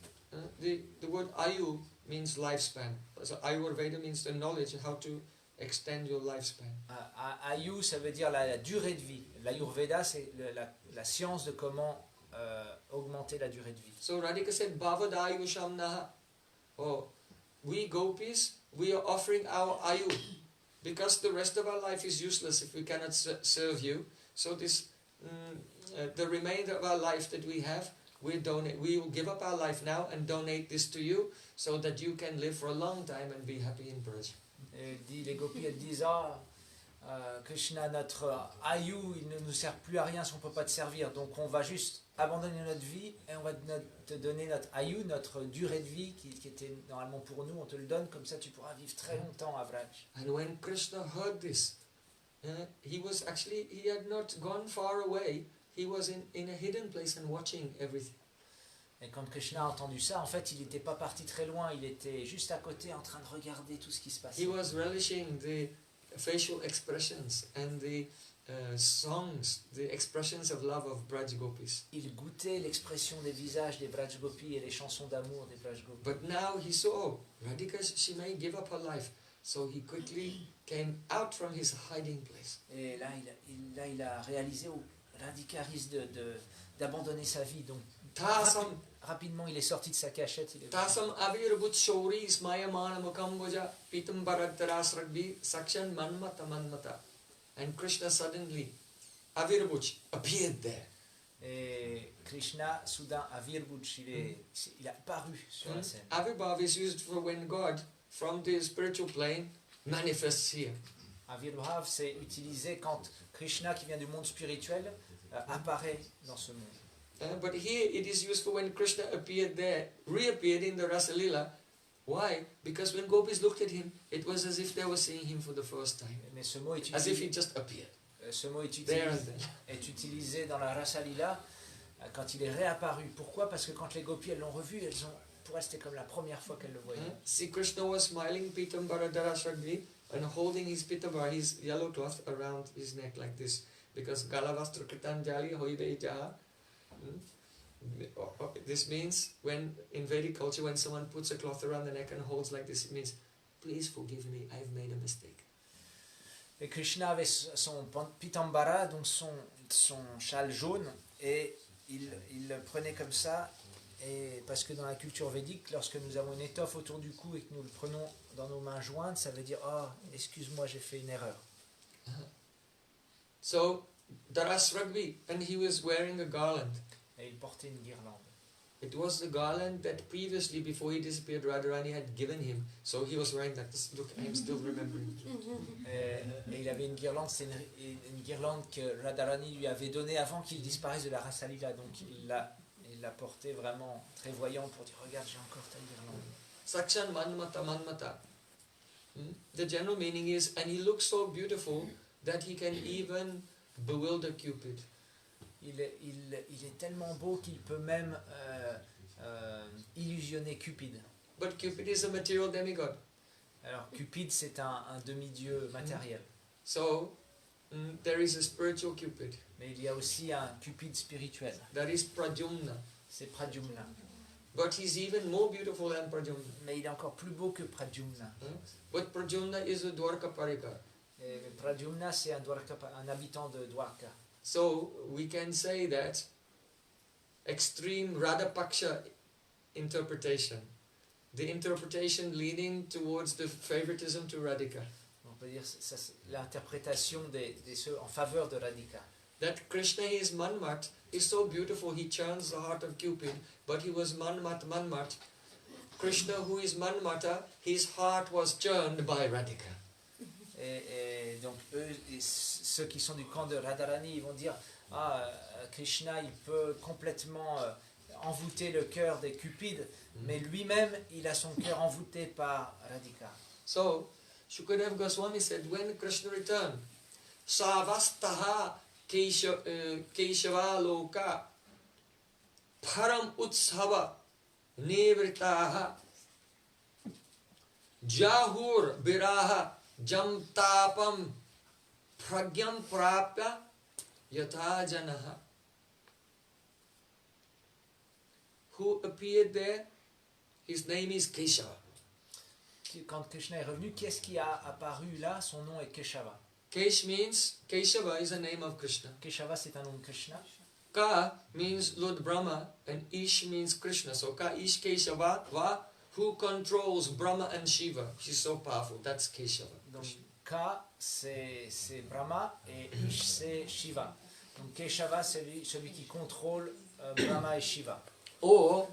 The word Ayu means lifespan. So Ayurveda means the knowledge of how to extend your lifespan. Ayu, ça veut dire la durée de vie. L'Ayurveda, c'est la science de comment augmenter la durée de vie. So Radhika said, Bhavadayu Shamnaha. Oh, we gopis, we are offering our Ayu. Because the rest of our life is useless if we cannot serve you. So this, the remainder of our life that we have, we will give up our life now and donate this to you so that you can live for a long time and be happy in Braj. Les gopis, elles disent Krishna, notre Ayu, il ne nous sert plus à rien si on ne peut pas te servir. Donc on va juste abandonner notre vie et on va te donner notre Ayu, notre durée de vie qui était normalement pour nous. On te le donne, comme ça tu pourras vivre très longtemps à Vraj. And when Krishna heard this, he had not gone far away. He was in a hidden place and watching everything. Et quand Krishna a entendu ça, en fait, il n'était pas parti très loin. Il était juste à côté en train de regarder tout ce qui se passait. He was relishing the facial expressions and the songs, the expressions of love of Braj Gopis. Il goûtait l'expression des visages des Braj Gopis et les chansons d'amour des Braj Gopis. But now he saw, Radhika, she may give up her life. So he quickly came out from his hiding place. Et là, il a réalisé où Radhika risque d'abandonner sa vie. Donc, rapidement, il est sorti de sa cachette. Tasam avirbut shauris mayamana mukamboja pitam bharadtarasragbi sakshan manmata manmata. And Krishna suddenly, Avirbuch, appeared there. Et Krishna, soudain, Avirbuch, il a apparu sur la scène. Avirbhav is used for when God, from the spiritual plane, manifests here. Avirbhav, c'est utilisé quand Krishna, qui vient du monde spirituel, apparaît dans ce monde. But here it is used for when Krishna appeared there, reappeared in the Rasa Lila. Why? Because when gopis looked at him, it was as if they were seeing him for the first time. Mais ce mot est as if he just appeared. Ce mot est utilisé dans la Rasa Lila quand il est réapparu. Pourquoi? Parce que quand les gopis elles l'ont revu, pour elles c'était comme la première fois qu'elles le voyaient. See, Krishna was smiling Pitambara Darashagvi and holding his pitambara, his yellow cloth around his neck like this. Because Galavastra Kritanjali Hoideja. This means when in Vedic culture when someone puts a cloth around the neck and holds like this, it means please forgive me, I've made a mistake. Et Krishna avait son pitambara, donc son châle jaune, et il le prenait comme ça, et parce que dans la culture védique, lorsque nous avons une étoffe autour du cou et que nous le prenons dans nos mains jointes, ça veut dire oh excuse-moi, j'ai fait une erreur. So Daras Ragbi, and he was wearing a garland. Et il portait une guirlande. It was the garland that previously, before he disappeared, Radharani had given him. So he was wearing that. Look, I'm still remembering. Et il avait une guirlande, c'est une guirlande que Radharani lui avait donnée avant qu'il disparaisse de la Rasa Lila. Donc il l'a portée vraiment très voyant pour dire regarde, j'ai encore ta guirlande. Sakshan Manmata Manmata. The general meaning is, and he looks so beautiful that he can even bewilder Cupid. Il est tellement beau qu'il peut même illusionner Cupid. But Cupid is a material demigod. Alors Cupid c'est un demi-dieu matériel. So there is a spiritual Cupid. Mais il y a aussi un Cupid spirituel. That is Pradyumna. C'est Pradyumna. But he's even more beautiful than Pradyumna. Mais il est encore plus beau que Pradyumna. But Pradyumna is a Dwarka Parika. Et Pradyumna c'est un habitant de Dwarka. So we can say that extreme Radhapaksha interpretation, the interpretation leading towards the favoritism to Radhika. On peut dire c'est l'interprétation de ceux en faveur de Radhika. That Krishna is Manmat is so beautiful, he churns the heart of Cupid, but he was Manmat. Krishna, who is Manmata, his heart was churned by Radhika. Et donc eux, ceux qui sont du camp de Radharani, ils vont dire Krishna il peut complètement envoûter le cœur des Cupides, mais lui-même il a son cœur envoûté par Radhika. So Shukadev Goswami said, when Krishna returned, Savastaha Keshava Loka Param Utshava Nevritaha Jahur Biraha Jam Tapam Pragyam Prapya Yatha Janaha. Who appeared there? His name is Keshava. Quand Krishna est revenu, qu'est-ce qui a apparu là? Son nom est Keshava. Keshava is a name of Krishna. Keshava c'est un nom de Krishna. Ka means Lord Brahma and Ish means Krishna. So Ka Ish Keshava Va, who controls Brahma and Shiva. She's so powerful. That's Keshava. Donc Ka c'est Brahma et Ish c'est Shiva. Donc Keshava c'est celui qui contrôle Brahma et Shiva. Or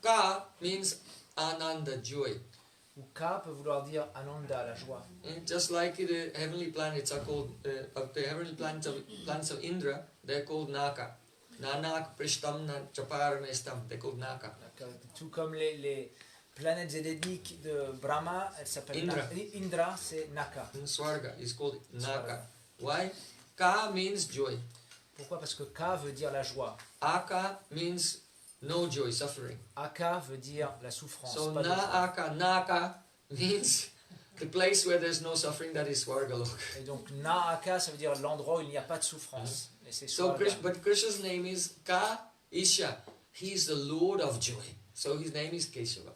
Ka means Ananda, joy. Ou Ka peut vouloir dire Ananda, la joie. And just like the heavenly planets are called, the heavenly planets of Indra, they're called Naka. Nanak Prishtam Chaparanestam, they're called Naka. Tout comme les planètes édéniques de Brahma, elles s'appellent Indra. Indra, c'est Naka. And Swarga is called Naka. Swarga. Why? Ka means joy. Pourquoi? Parce que Ka veut dire la joie. Aka means no joy, suffering. Aka veut dire la souffrance. So pas de joie. Naka means the place where there's no suffering, that is Swargalok. Et donc Naaka, ça veut dire l'endroit où il n'y a pas de souffrance. Et c'est So Swarga. but Krishna's name is Ka Isha. He is the Lord of joy. So his name is Keshava.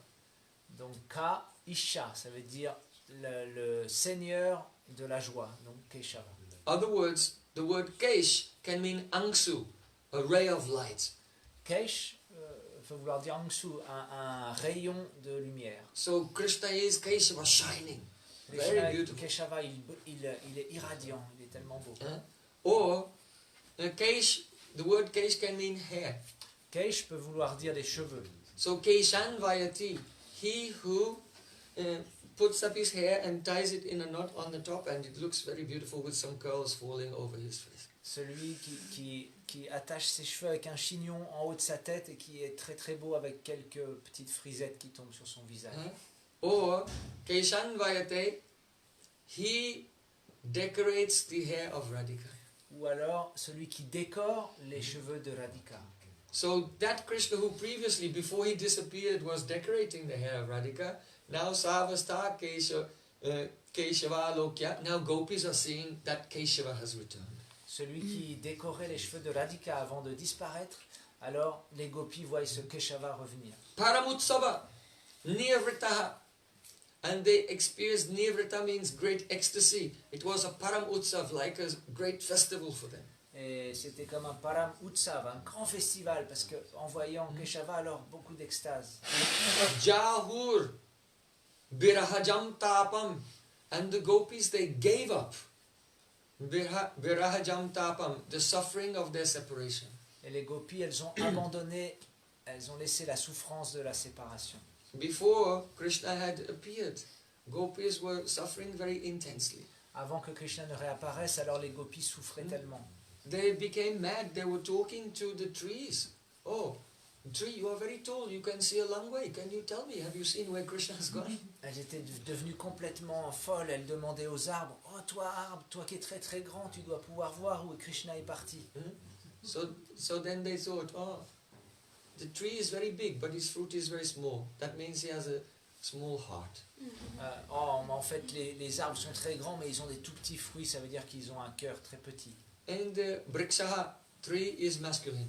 Donc Ka Isha, ça veut dire le seigneur de la joie. Donc Keshava. Other words, the word Kesh can mean Angsu, a ray of light. Kesh peut vouloir dire Angsu, un rayon de lumière. So Krishna is Keshava, shining. Krishna, Very beautiful. Keshava, il est irradiant, il est tellement beau. Or, Kesh, the word Kesh can mean hair. Kesh peut vouloir dire des cheveux. So Keshan Vayati, he who puts up his hair and ties it in a knot on the top, and it looks very beautiful with some curls falling over his face. Celui qui attache ses cheveux avec un chignon en haut de sa tête et qui est très très beau avec quelques petites frisettes qui tombent sur son visage. Or Keshan Vayate, he decorates the hair of Radhika. Ou alors celui qui décore les cheveux de Radhika. So that Krishna who previously, before he disappeared, was decorating the hair of Radhika, now Savasta Keshava Lokya, now gopis are seeing that Keshava has returned. Celui qui décorait les cheveux de Radhika avant de disparaître, alors les gopis voient ce Keshava revenir. Paramutsava, Nivritaha. And they experienced Nivrita means great ecstasy. It was a Param Utsav, like a great festival for them. Et c'était comme un Param Utsav, un grand festival, parce qu'en voyant Keshava, alors beaucoup d'extase. Jahur, Birahajam Tapam. And the gopis, they gave up Virahajam tapam, the suffering of their separation. Et les gopis, elles ont abandonné, elles ont laissé la souffrance de la séparation. Before Krishna had appeared, gopis were suffering very intensely. Avant que Krishna ne réapparaisse, alors les gopis souffraient tellement. They became mad. They were talking to the trees. Oh, tree, you are very tall. You can see a long way. Can you tell me? Have you seen where Krishna has gone? Elles étaient devenues complètement folles. Elles demandaient aux arbres, « Oh, toi arbre, toi qui es très très grand, tu dois pouvoir voir où Krishna est parti. » So then they thought, oh, the tree is very big, but his fruit is very small. That means he has a small heart. En fait, les arbres sont très grands, mais ils ont des tout petits fruits. Ça veut dire qu'ils ont un cœur très petit. And the Brikshaha tree is masculine.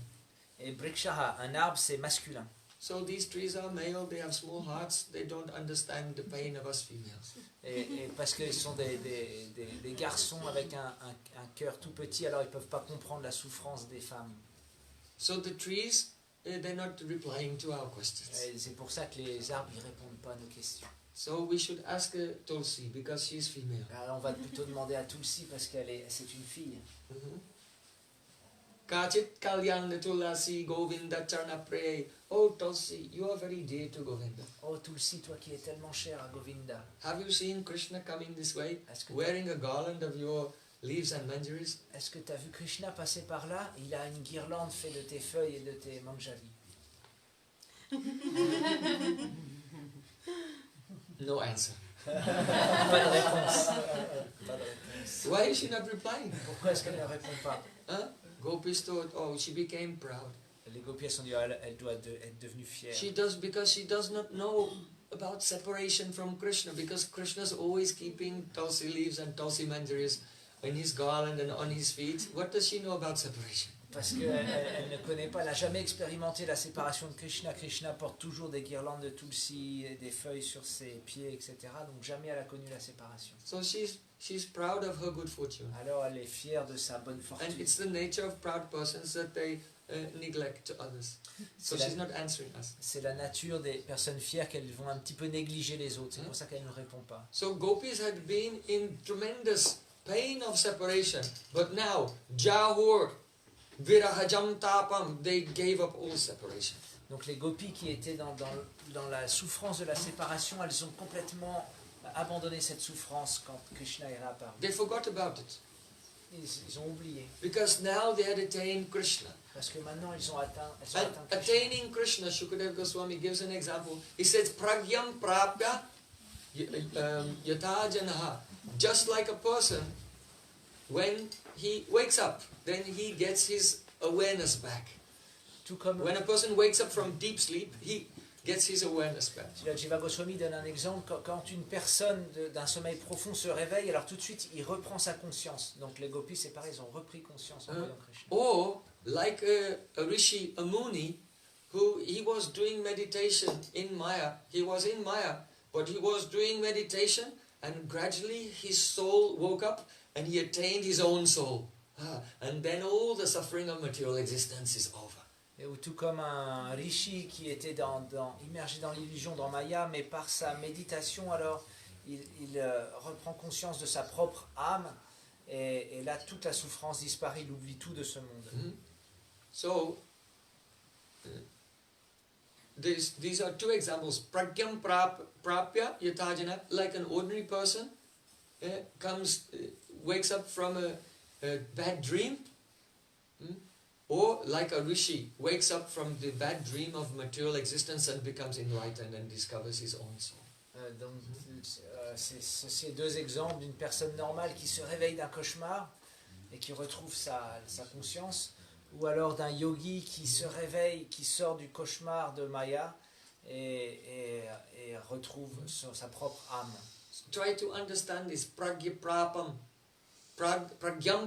Et Brikshaha, un arbre, c'est masculin. So these trees are male, they have small hearts, they don't understand the pain of us females. Et parce qu'ils sont des garçons avec un cœur tout petit, alors ils ne peuvent pas comprendre la souffrance des femmes. So the trees, they're not replying to our questions. Et c'est pour ça que les arbres ne répondent pas à nos questions. So we should ask Tulsi because she's female. Alors on va plutôt demander à Tulsi parce c'est une fille. Kachit kalyan tulasi govinda charna pray. Oh Tulsi, you are very dear to Govinda. Oh Tulsi, toi qui es tellement chère à Govinda. Have you seen Krishna coming this way, Est-ce que wearing a garland of your leaves and manjaris? Est-ce que tu as vu Krishna passer par là? Il a une guirlande faite de tes feuilles et de tes manjaris. No answer. Pas de réponse. Pas de réponse. Why is she not replying? Pourquoi est-ce qu'elle ne répond pas? Huh? Gopis thought, oh, she became proud. Les gopis elles sont dit, elle doit être devenue fière. Because she does not know about separation from Krishna, because Krishna's always keeping Tulsi leaves and Tulsi manjaris in his garland and on his feet. What does she know about separation? Parce qu'elle ne connaît pas, elle n'a jamais expérimenté la séparation de Krishna. Krishna porte toujours des guirlandes de tulsi et des feuilles sur ses pieds, etc. Donc jamais elle a connu la séparation. So she's proud of her good fortune. Alors elle est fière de sa bonne fortune. And it's the nature of proud persons that they neglect others. So she's not answering us. C'est la nature des personnes fières qu'elles vont un petit peu négliger les autres. C'est pour ça qu'elle ne répond pas. So gopis had been in tremendous pain of separation, but now Jahur, Virahajam tapam, they gave up all separation. Donc les gopis qui étaient dans la souffrance de la séparation, elles ont complètement abandonné cette souffrance quand Krishna est réapparu. They forgot about it. Ils ont oublié. Because now they had attained Krishna. Parce que maintenant elles ont atteint And Krishna. attaining Krishna, Shukadeva Goswami gives an example. He says, Pragyam prapya yata janaha. Just like a person, when he wakes up, then he gets his awareness back. Tout comme When a person wakes up from deep sleep, he gets his awareness back. Jiva Goswami donne un exemple, quand une personne d'un sommeil profond se réveille, alors tout de suite il reprend sa conscience. Donc les gopis c'est pareil, ils ont repris conscience en voyant Krishna. Or like a rishi, a muni, he was doing meditation in Maya. He was in Maya, but he was doing meditation, and gradually his soul woke up and he attained his own soul. And then all the suffering of material existence is over. Et ou tout comme un rishi qui était immergé dans l'illusion, dans Maya, mais par sa méditation, alors il reprend conscience de sa propre âme, et là toute la souffrance disparaît, il oublie tout de ce monde. So, these are two examples. Pragyam prapya yatajana, like an ordinary person wakes up from a bad dream. Or like a rishi wakes up from the bad dream of material existence and becomes enlightened and discovers his own soul. Donc, c'est deux exemples d'une personne normale qui se réveille d'un cauchemar et qui retrouve sa conscience, ou alors d'un yogi qui se réveille, qui sort du cauchemar de Maya et retrouve sa propre âme. Try to understand this pragyam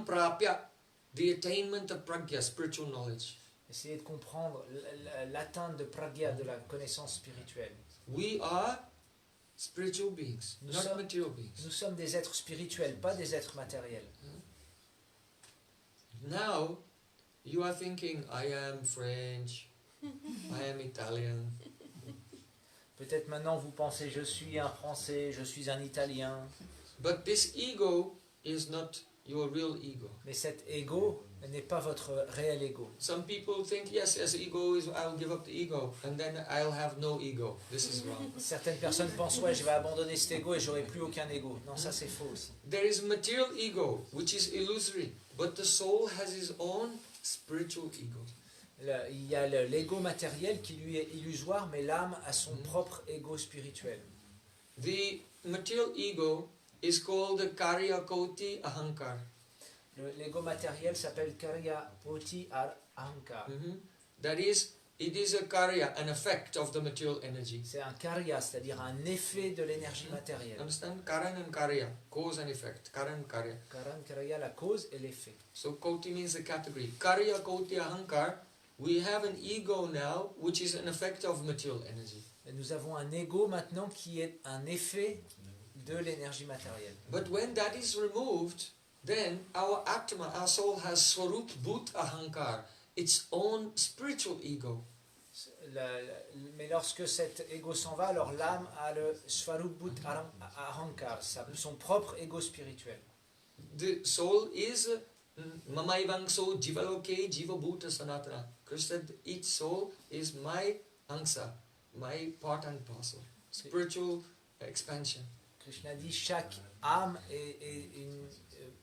prapya. The attainment of pragya, spiritual knowledge. Essayez de comprendre l'atteinte de pragya, de la connaissance spirituelle. We are spiritual beings, not material beings. Nous sommes des êtres spirituels, pas des êtres matériels. Now, you are thinking, I am French, I am Italian. Peut-être maintenant vous pensez, je suis un Français, je suis un Italien. But this ego is not your real ego. Mais cet ego n'est pas votre réel ego. Some people think, yes, as ego is, I'll give up the ego, and then I'll have no ego. This is wrong. Certaines personnes pensent, ouais, je vais abandonner cet ego et j'aurai plus aucun ego. Non, ça c'est faux aussi. There is material ego, which is illusory, but the soul has its own spiritual ego. Il y a l'ego matériel qui lui est illusoire, mais l'âme a son propre ego spirituel. The material ego is called the Karya Koti Ahankar. L'ego matériel s'appelle Karya Poti Ahankar. That is, it is a karya, an effect of the material energy. C'est un karya, c'est-à-dire un effet de l'énergie matérielle. Understand? Karan and karya, cause and effect. Karan, karya. Karan, karya, la cause et l'effet. So koti means the category. Karya Koti Ahankar, we have an ego now, which is an effect of material energy. Et nous avons un ego maintenant qui est un effet de l'énergie matérielle. But when that is removed, then our Atma, our soul, has Swarup Bhut Ahankar, its own spiritual ego. Mais lorsque cet ego s'en va, alors l'âme a le Svarup Bhut Ahankar, son propre ego spirituel. The soul is Mamaivangso Jivaloke Jiva Bhuta Sanatana. Krishna said, each soul is my angsa, my part and parcel. Spiritual expansion. Krishna dit chaque âme est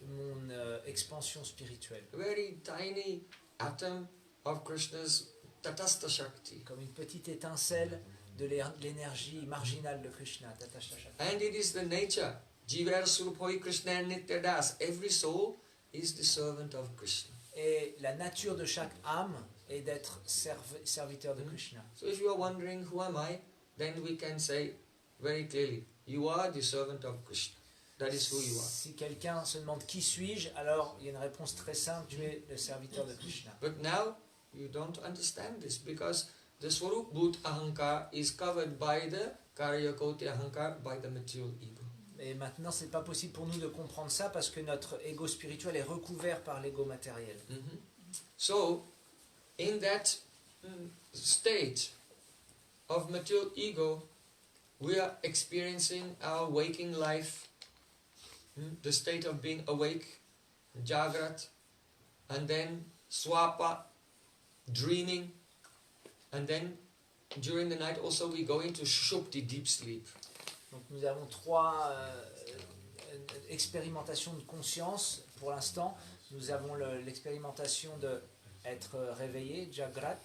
mon expansion spirituelle. A very tiny atom of Krishna's Tatastha Shakti. Comme une petite étincelle de l'énergie marginale de Krishna, Tatastha Shakti. And it is the nature. Jivar Surupoi Krishna Nityadas. Every soul is the servant of Krishna. Et la nature de chaque âme est d'être serviteur de Krishna. So if you are wondering who am I, then we can say very clearly, you are the servant of Krishna. That is who you are. Si quelqu'un se demande qui suis-je, alors il y a une réponse très simple, tu es le serviteur de Krishna. But now you don't understand this because the Swarup Bhut Ahankar is covered by the Karya Koti Ahankar, by the material ego. Et maintenant, c'est pas possible pour nous de comprendre ça parce que notre ego spirituel est recouvert par l'ego matériel. So, in that state of material ego, we are experiencing our waking life, the state of being awake, Jagrat, and then Swapa, dreaming, and then during the night also we go into Shushupti, deep sleep. Donc nous avons trois expérimentations de conscience pour l'instant. Nous avons l'expérimentation d'être réveillé, Jagrat,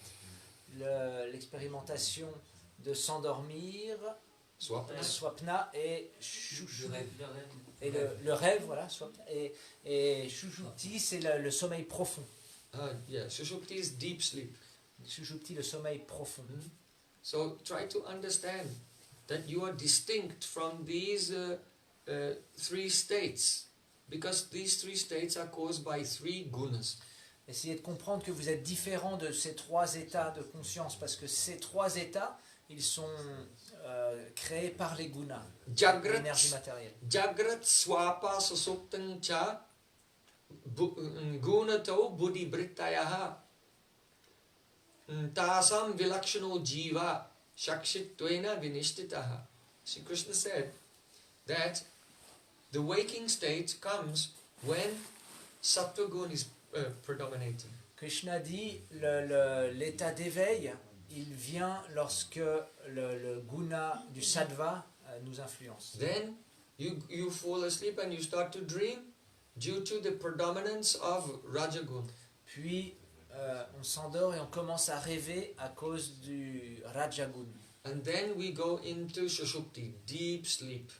l'expérimentation de s'endormir, Swapna, et le rêve, voilà, Swapna, et Shushupti, c'est le sommeil profond. Yeah, Shushupti is deep sleep. Shushupti, le sommeil profond. So try to understand that you are distinct from these three states, because these three states are caused by three gunas. Essayez de comprendre que vous êtes différent de ces trois états de conscience, parce que ces trois états, ils sont créés par les gunas, l'énergie matérielle. Jagrat swapa susuptan cha gunato buddhi brittayaha tasam vilakshano jiva shakshittvena vinishtitaha. Sri Krishna said that the waking state comes when sattva gun is predominating. Krishna dit l'état d'éveil, il vient lorsque le guna du sattva nous influence. Then you fall asleep and you start to dream due to the predominance of rajagun. Puis on s'endort et on commence à rêver à cause du rajagun. And then we go into Shushupti, deep sleep,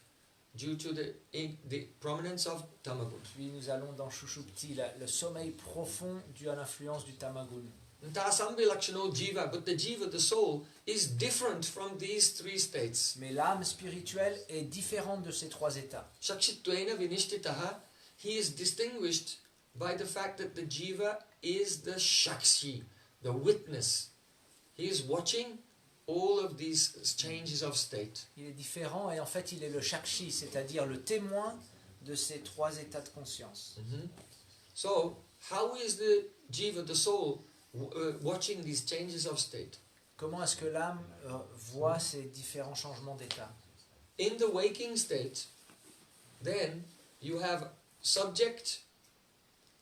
due to the prominence of tamagun. Puis nous allons dans Shushupti, le sommeil profond dû à l'influence du tamagun. Tasambi lakshano jiva, but the jiva, the soul, is different from these three states. Mais l'âme spirituelle est différente de ces trois états. Shakshittvena vinishtitaha, he is distinguished by the fact that the jiva is the shakshi, the witness. He is watching all of these changes of state. Il est différent et en fait il est le shakshi, c'est-à-dire le témoin de ces trois états de conscience. So, how is the jiva, the soul, watching these changes of state? Comment est-ce que l'âme voit ces différents changements d'état? In the waking state, then you have subject,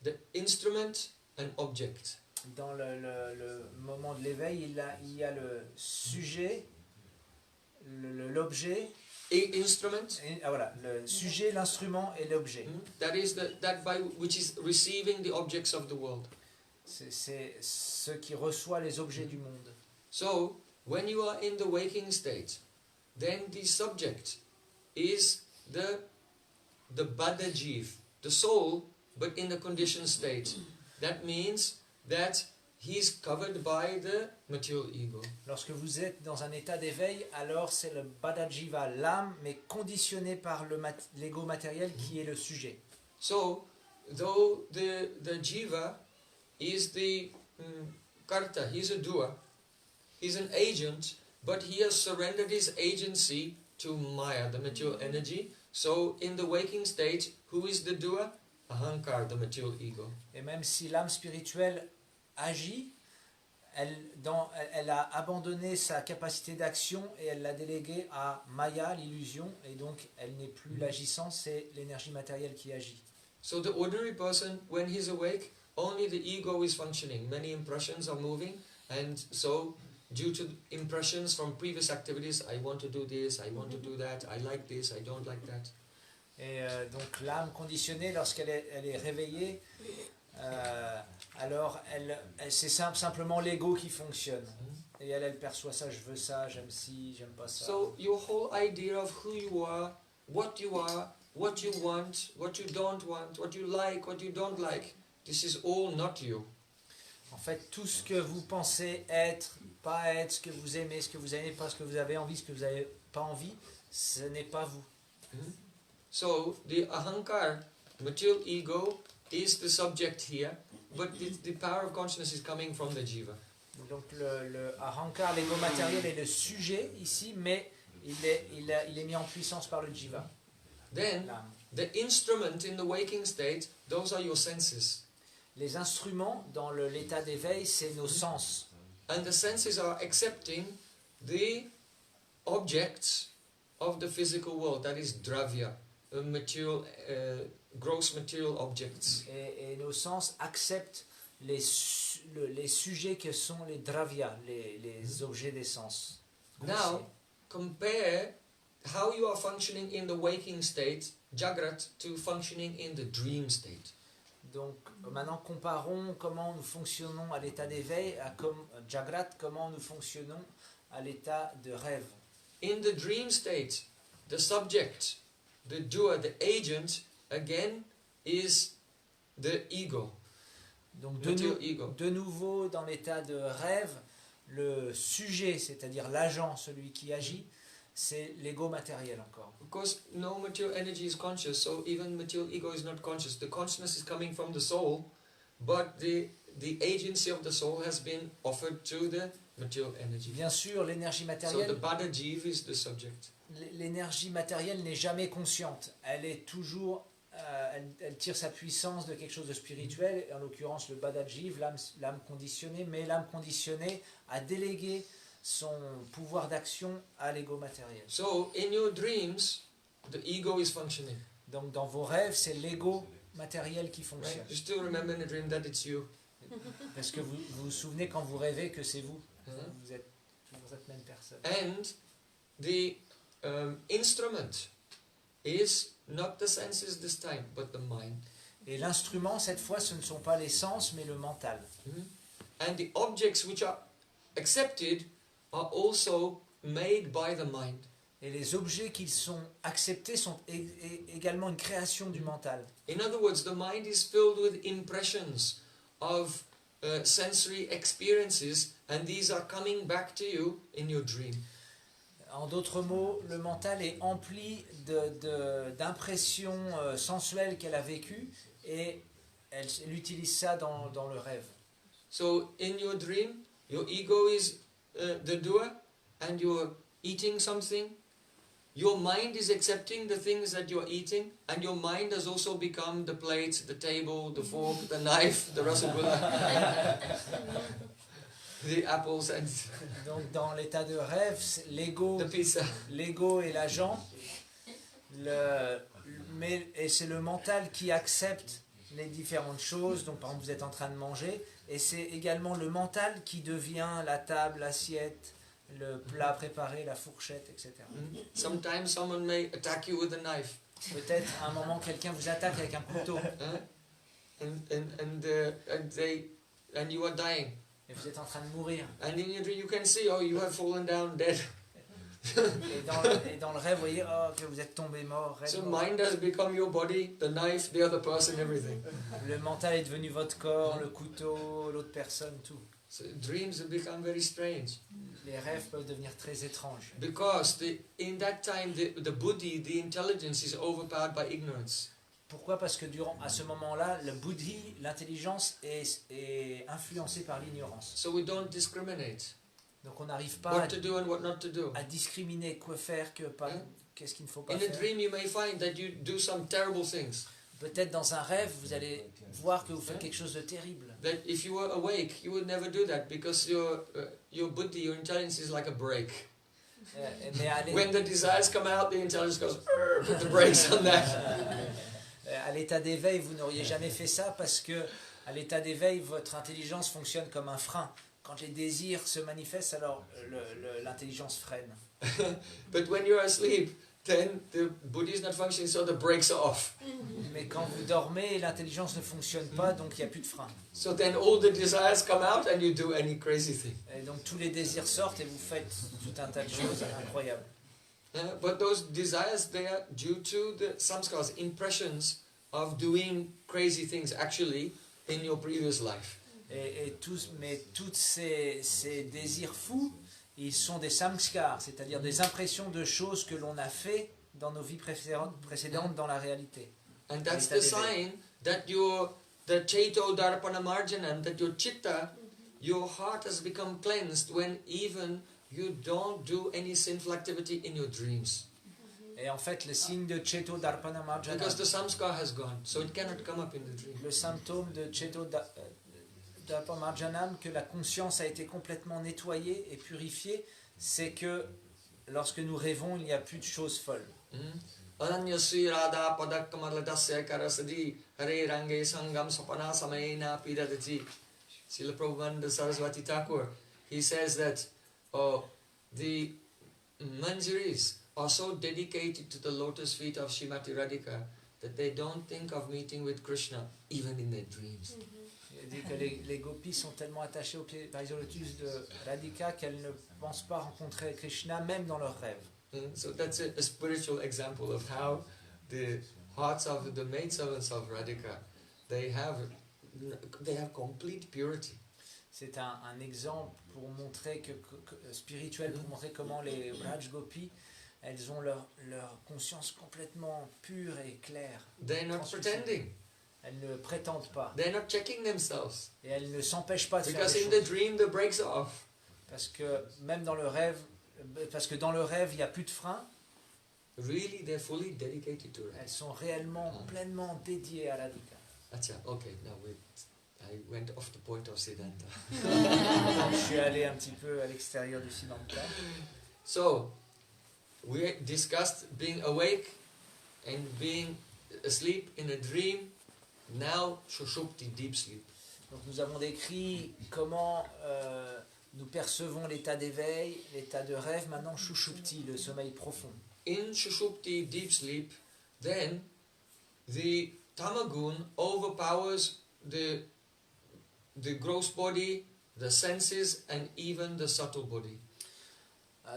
the instrument and object. Dans le moment de l'éveil, il y a le sujet, l'objet, Instrument, voilà, le sujet, l'instrument et l'objet. that is that by which is receiving the objects of the world. C'est ce qui reçoit les objets du monde. So, when you are in the waking state, then the subject is the Badajiv, the soul, but in the conditioned state. That means that he's covered by the material ego. Lorsque vous êtes dans un état d'éveil, alors c'est le Badajiva, l'âme, mais conditionné par l'ego matériel qui est le sujet. So, though the jiva is the karta, he's a doer, he's an agent, but he has surrendered his agency to Maya, the material energy. So, in the waking state, who is the doer? Ahankar, the material ego. Et même si l'âme spirituelle agit, elle a abandonné sa capacité d'action et elle l'a déléguée à Maya, l'illusion, et donc elle n'est plus l'agissant, c'est l'énergie matérielle qui agit. So the ordinary person, when he's awake, only the ego is functioning. Many impressions are moving, and so due to impressions from previous activities, I want to do this, I want to do that, I like this, I don't like that. Et donc l'âme conditionnée, lorsqu'elle est réveillée, alors c'est simplement l'ego qui fonctionne. Et elle perçoit ça, je veux ça, j'aime ci, j'aime pas ça. So your whole idea of who you are, what you want, what you don't want, what you don't like, this is all not you. En fait, tout ce que vous pensez être, pas être, ce que vous aimez pas, ce que vous avez envie, ce que vous n'avez pas envie, ce n'est pas vous. So the ahankar, material ego, is the subject here, but the power of consciousness is coming from the jiva. Donc le ahankar, l'ego matériel est le sujet ici, mais il est mis en puissance par le jiva. Then the instrument in the waking state, those are your senses. Les instruments dans l'état d'éveil, c'est nos sens. And the senses are accepting the objects of the physical world, that is dravya, material, gross material objects. Et nos sens acceptent les sujets que sont les dravya, les objets des sens. Now, compare how you are functioning in the waking state, Jagrat, to functioning in the dream state. Donc maintenant comparons comment nous fonctionnons à l'état d'éveil à Jagrat, comment nous fonctionnons à l'état de rêve. In the dream state, the subject, the doer, the agent, again, is the ego. Donc ego. de nouveau dans l'état de rêve, le sujet, c'est-à-dire l'agent, celui qui agit, c'est l'ego matériel encore. Of course, no material energy is conscious, so even material ego is not conscious. The consciousness is coming from the soul, but the agency of the soul has been offered to the material energy. Bien sûr, l'énergie matérielle. So the Badajiv is the subject. L'énergie matérielle n'est jamais consciente. Elle est toujours, elle tire sa puissance de quelque chose de spirituel. En l'occurrence, le Badajiv, l'âme conditionnée, mais l'âme conditionnée a délégué son pouvoir d'action à l'ego matériel. So in your dreams, the ego is functioning. Donc dans vos rêves, c'est l'ego matériel qui fonctionne. Right? You still remember in the dream that it's you. Parce que vous vous souvenez quand vous rêvez que c'est vous. Vous êtes toujours cette même personne. And the instrument is not the senses this time, but the mind. Et l'instrument, cette fois, ce ne sont pas les sens, mais le mental. And the objects which are accepted are also made by the mind. Et les objets qui sont acceptés sont également une création du mental. In other words, the mind is filled with impressions of sensory experiences, and these are coming back to you in your dream. En d'autres mots, le mental est empli d'impressions sensuelles qu'elle a vécues et elle utilise ça dans le rêve. So in your dream, your ego is the doer, and you're eating something. Your mind is accepting the things that you're eating, and your mind has also become the plate, the table, the fork, the knife, the rasgulla, the apples, and Donc dans l'état de rêve, the pizza. l'ego est l'agent, et c'est le mental qui accepte les différentes choses. Donc par exemple, vous êtes en train de manger, et c'est également le mental qui devient la table, l'assiette, le plat préparé, la fourchette, etc. Sometimes someone may attack you with a knife. Peut-être à un moment, quelqu'un vous attaque avec un couteau, And you are dying. et vous êtes en train de mourir. And in your dream you can see, oh, you have fallen down dead. Et dans le rêve, vous voyez, oh, que vous êtes tombé mort. So mort. mind has become your body, the knife, the other person, everything. Le mental est devenu votre corps, le couteau, l'autre personne, tout. So dreams have become very strange. Les rêves peuvent devenir très étranges. Because in that time the buddhi, the intelligence is overpowered by ignorance. Pourquoi? Parce que à ce moment-là, le buddhi, l'intelligence, est influencée par l'ignorance. So we don't discriminate Donc on n'arrive pas what to do and what not to do. à discriminer quoi faire, qu'est-ce qu'il ne faut pas In a faire. dream you may find that you do some terrible things. Peut-être dans un rêve, vous allez voir que vous faites quelque chose de terrible. That if you were awake, you would never do that because your buddhi, your intelligence is like a brake. Mais When the desires come out, the intelligence goes, put the brakes on that. à l'état d'éveil, vous n'auriez jamais fait ça parce que à l'état d'éveil, votre intelligence fonctionne comme un frein. Quand les désirs se manifestent, alors l'intelligence freine. But when you're asleep, then the buddhi is not functioning, so the brakes are off. Mais quand vous dormez, l'intelligence ne fonctionne pas, donc il n'y a plus de frein. So then all the desires come out and you do any crazy thing. Et donc tous les désirs sortent et vous faites tout un tas de choses incroyables. But those desires, they are due to the samskaras, impressions of doing crazy things actually in your previous life. Mais tous ces désirs fous, ils sont des samskars, c'est-à-dire des impressions de choses que l'on a fait dans nos vies précédentes dans la réalité. And that's the sign that the chaito darpana marjanam, that your chitta, your heart has become cleansed when even you don't do any sinful activity in your dreams. Et en fait, le signe de Cheto Darpana Marjana, Because the samskar has gone, so it cannot come up in the dream. le symptôme de Cheto Darpana Marjanam, que la conscience a été complètement nettoyée et purifiée, c'est que lorsque nous rêvons, il n'y a plus de choses folles. Ananya Sri Radha Padakamaladasya Karasadi Hare Range Sangam Sapana Samayena Pidadati. Srila Prabhupada Saraswati Thakur, he says that the Manjaris are so dedicated to the lotus feet of Srimati Radhika that they don't think of meeting with Krishna even in their dreams. Il dit que les gopis sont tellement attachés au pied par les lotus de Radhika qu'elles ne pensent pas rencontrer Krishna même dans leurs rêves. So that's a spiritual example of how the hearts of the maidservants of Radhika, they have complete purity. C'est un exemple pour montrer spirituel, pour montrer comment les Raj Gopis, elles ont leur conscience complètement pure et claire. They're not pretending. Elles ne prétendent pas. They're not checking themselves. Et elles ne s'empêchent pas de faire Because les in choses. the dream the brakes are off. Parce que même dans le rêve, il n'y a plus de frein. Really, they're fully dedicated to it. Elles sont réellement, pleinement dédiées à Radhika. Acha, okay, now I went off the point of Siddhanta. Donc, je suis allé un petit peu à l'extérieur du Siddhanta. So, we discussed being awake and being asleep in a dream. Now, Shushupti, deep sleep. Donc nous avons décrit comment nous percevons l'état d'éveil, l'état de rêve, maintenant Shushupti, le sommeil profond. In Shushupti, deep sleep, then the tamagun overpowers the gross body, the senses, and even the subtle body.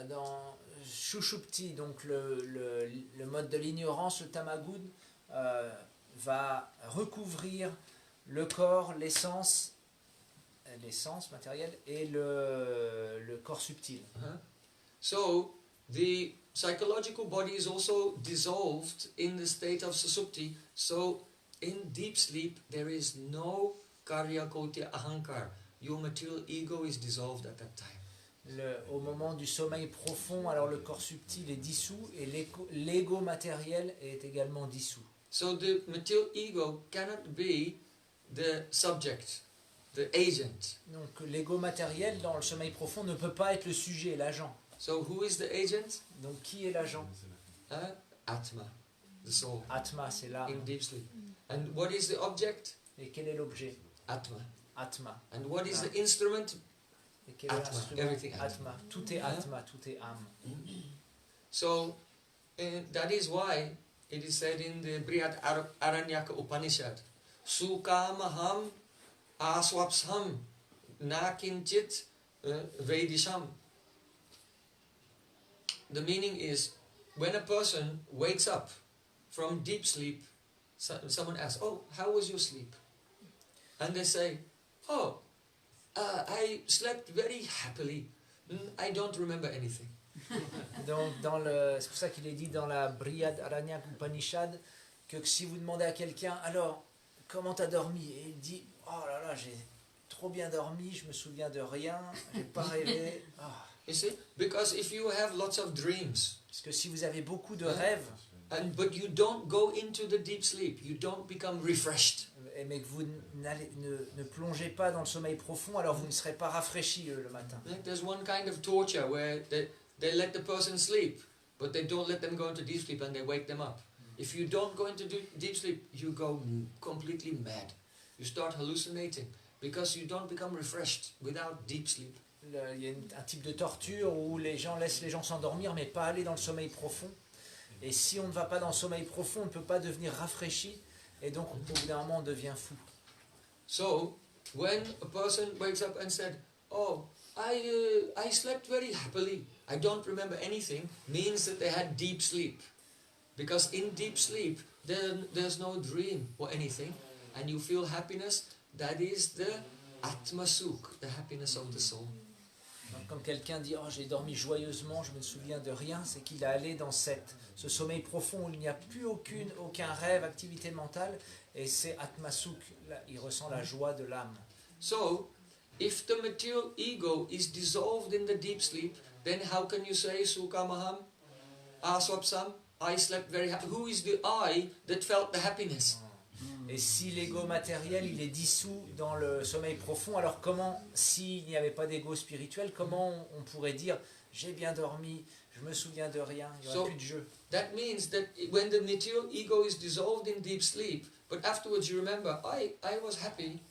Dans Shushupti, donc le mode de l'ignorance, le tamagun va recouvrir le corps, l'essence matérielle et le corps subtil. So, the psychological body is also dissolved in the state of susupti. So, in deep sleep, there is no karya kotya ahankar. Your material ego is dissolved at that time. Au moment du sommeil profond, alors le corps subtil est dissous et l'ego matériel est également dissous. So the material ego cannot be the subject, the agent. Donc l'ego matériel dans le sommeil profond ne peut pas être le sujet, l'agent. So who is the agent? Donc qui est l'agent? Atma. the soul, Atma, c'est l'âme. in deep sleep. And what is the object? Et quel est l'objet? Atma. Atma. And what is the instrument? Et quel est Atma. l'instrument? Everything Atma. Tout est Atma, tout est âme. So that is why it is said in the Brihad Aranyaka Upanishad, Sukamaham aswapsham nakinchit vedisham. The meaning is, when a person wakes up from deep sleep, someone asks, "Oh, how was your sleep?" And they say, "Oh, I slept very happily. I don't remember anything." Donc, c'est pour ça qu'il est dit dans la Brihad Aranya Upanishad que si vous demandez à quelqu'un, alors, comment t'as dormi? Et il dit, oh là là, j'ai trop bien dormi, je me souviens de rien, j'ai pas rêvé. Ah. You see, because if you have lots of dreams, Parce que si vous avez beaucoup de rêves, but you don't go into the deep sleep, you don't become refreshed. mais que vous ne plongez pas dans le sommeil profond, alors vous ne serez pas rafraîchi le matin. Like there's one kind of torture where they let the person sleep, but they don't let them go into deep sleep and they wake them up. If you don't go into deep sleep, you go completely mad. You start hallucinating because you don't become refreshed without deep sleep. Il y a un type de torture où les gens laissent les gens s'endormir mais pas aller dans le sommeil profond. Et si on ne va pas dans le sommeil profond, on ne peut pas devenir rafraîchi et donc au bout d'un moment on devient fou. So when a person wakes up and said, "Oh, I slept very happily, I don't remember anything," means that they had deep sleep. Because in deep sleep, there's no dream or anything, and you feel happiness. That is the Atma Sukh, the happiness of the soul. Donc, quand quelqu'un dit oh, j'ai dormi joyeusement, je me souviens de rien, c'est qu'il est allé dans ce sommeil profond où il n'y a plus aucun rêve, activité mentale, et c'est Atma Sukh, là, il ressent la joie de l'âme. So, if the material ego is dissolved in the deep sleep, then how can you say Sukamaham, Aswapsam, I slept very happy? Who is the I that felt the happiness? Et si l'ego matériel il est dissous dans le sommeil profond, alors comment, s'il n'y avait pas d'ego spirituel, comment on pourrait dire j'ai bien dormi, je me souviens de rien, il n'y aurait plus de jeu. That means that when the material ego is dissolved in deep sleep, but afterwards you remember, I was happy,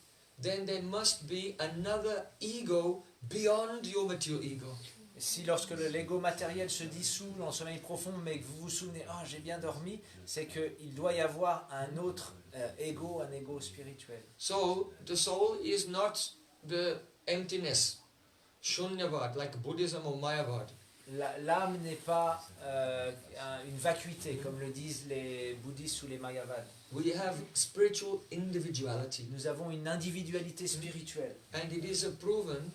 then there must be another ego beyond your material ego. Et si lorsque l'ego matériel se dissout dans le sommeil profond, mais que vous vous souvenez, ah j'ai bien dormi, c'est qu'il doit y avoir un autre ego, un ego spirituel. So the soul is not the emptiness, shunyavad, like Buddhism or Mayavad. L'âme n'est pas une vacuité, comme le disent les bouddhistes ou les mayavades. We have spiritual individuality. Nous avons une individualité spirituelle. And it is proven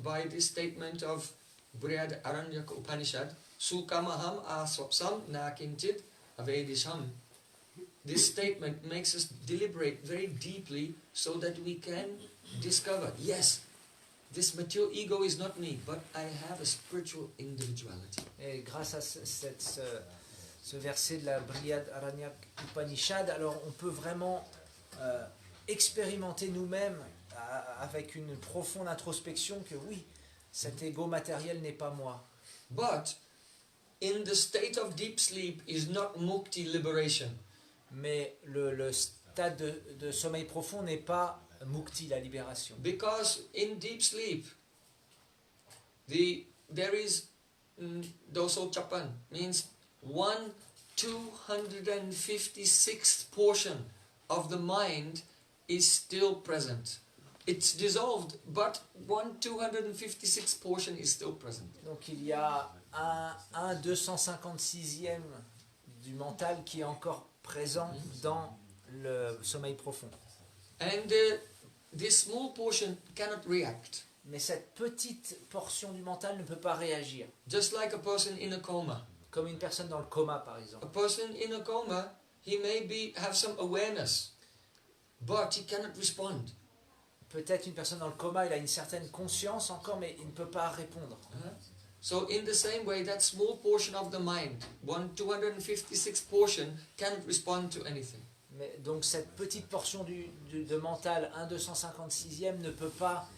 by this statement of Brihad Aranyaka Upanishad, Sukamaham aswapsam nakinchit avedisham. This statement makes us deliberate very deeply so that we can discover, yes, this material ego is not me, but I have a spiritual individuality. Et grâce à ce verset de la Brihad Aranya Upanishad, alors on peut vraiment expérimenter nous-mêmes avec une profonde introspection que oui, cet ego matériel n'est pas moi. But in the state of deep sleep is not mukti, liberation. Mais le stade de sommeil profond n'est pas mukti, la libération. Because in deep sleep, there is doso chapan, means 1/256th portion of the mind is still present. It's dissolved, but 1/256th portion is still present. Donc il y a un 256e du mental qui est encore présent dans le sommeil profond. And this small portion cannot react. Mais cette petite portion du mental ne peut pas réagir. Just like a person in a coma. Comme une personne dans le coma, par exemple. A person in a coma, he may have some awareness, but he cannot respond. Peut-être une personne dans le coma, il a une certaine conscience encore, mais il ne peut pas répondre. So in the same way, that small portion of the mind, 1/256th portion, cannot respond to anything. Mais donc cette petite portion de mental, 1/256e, ne peut pas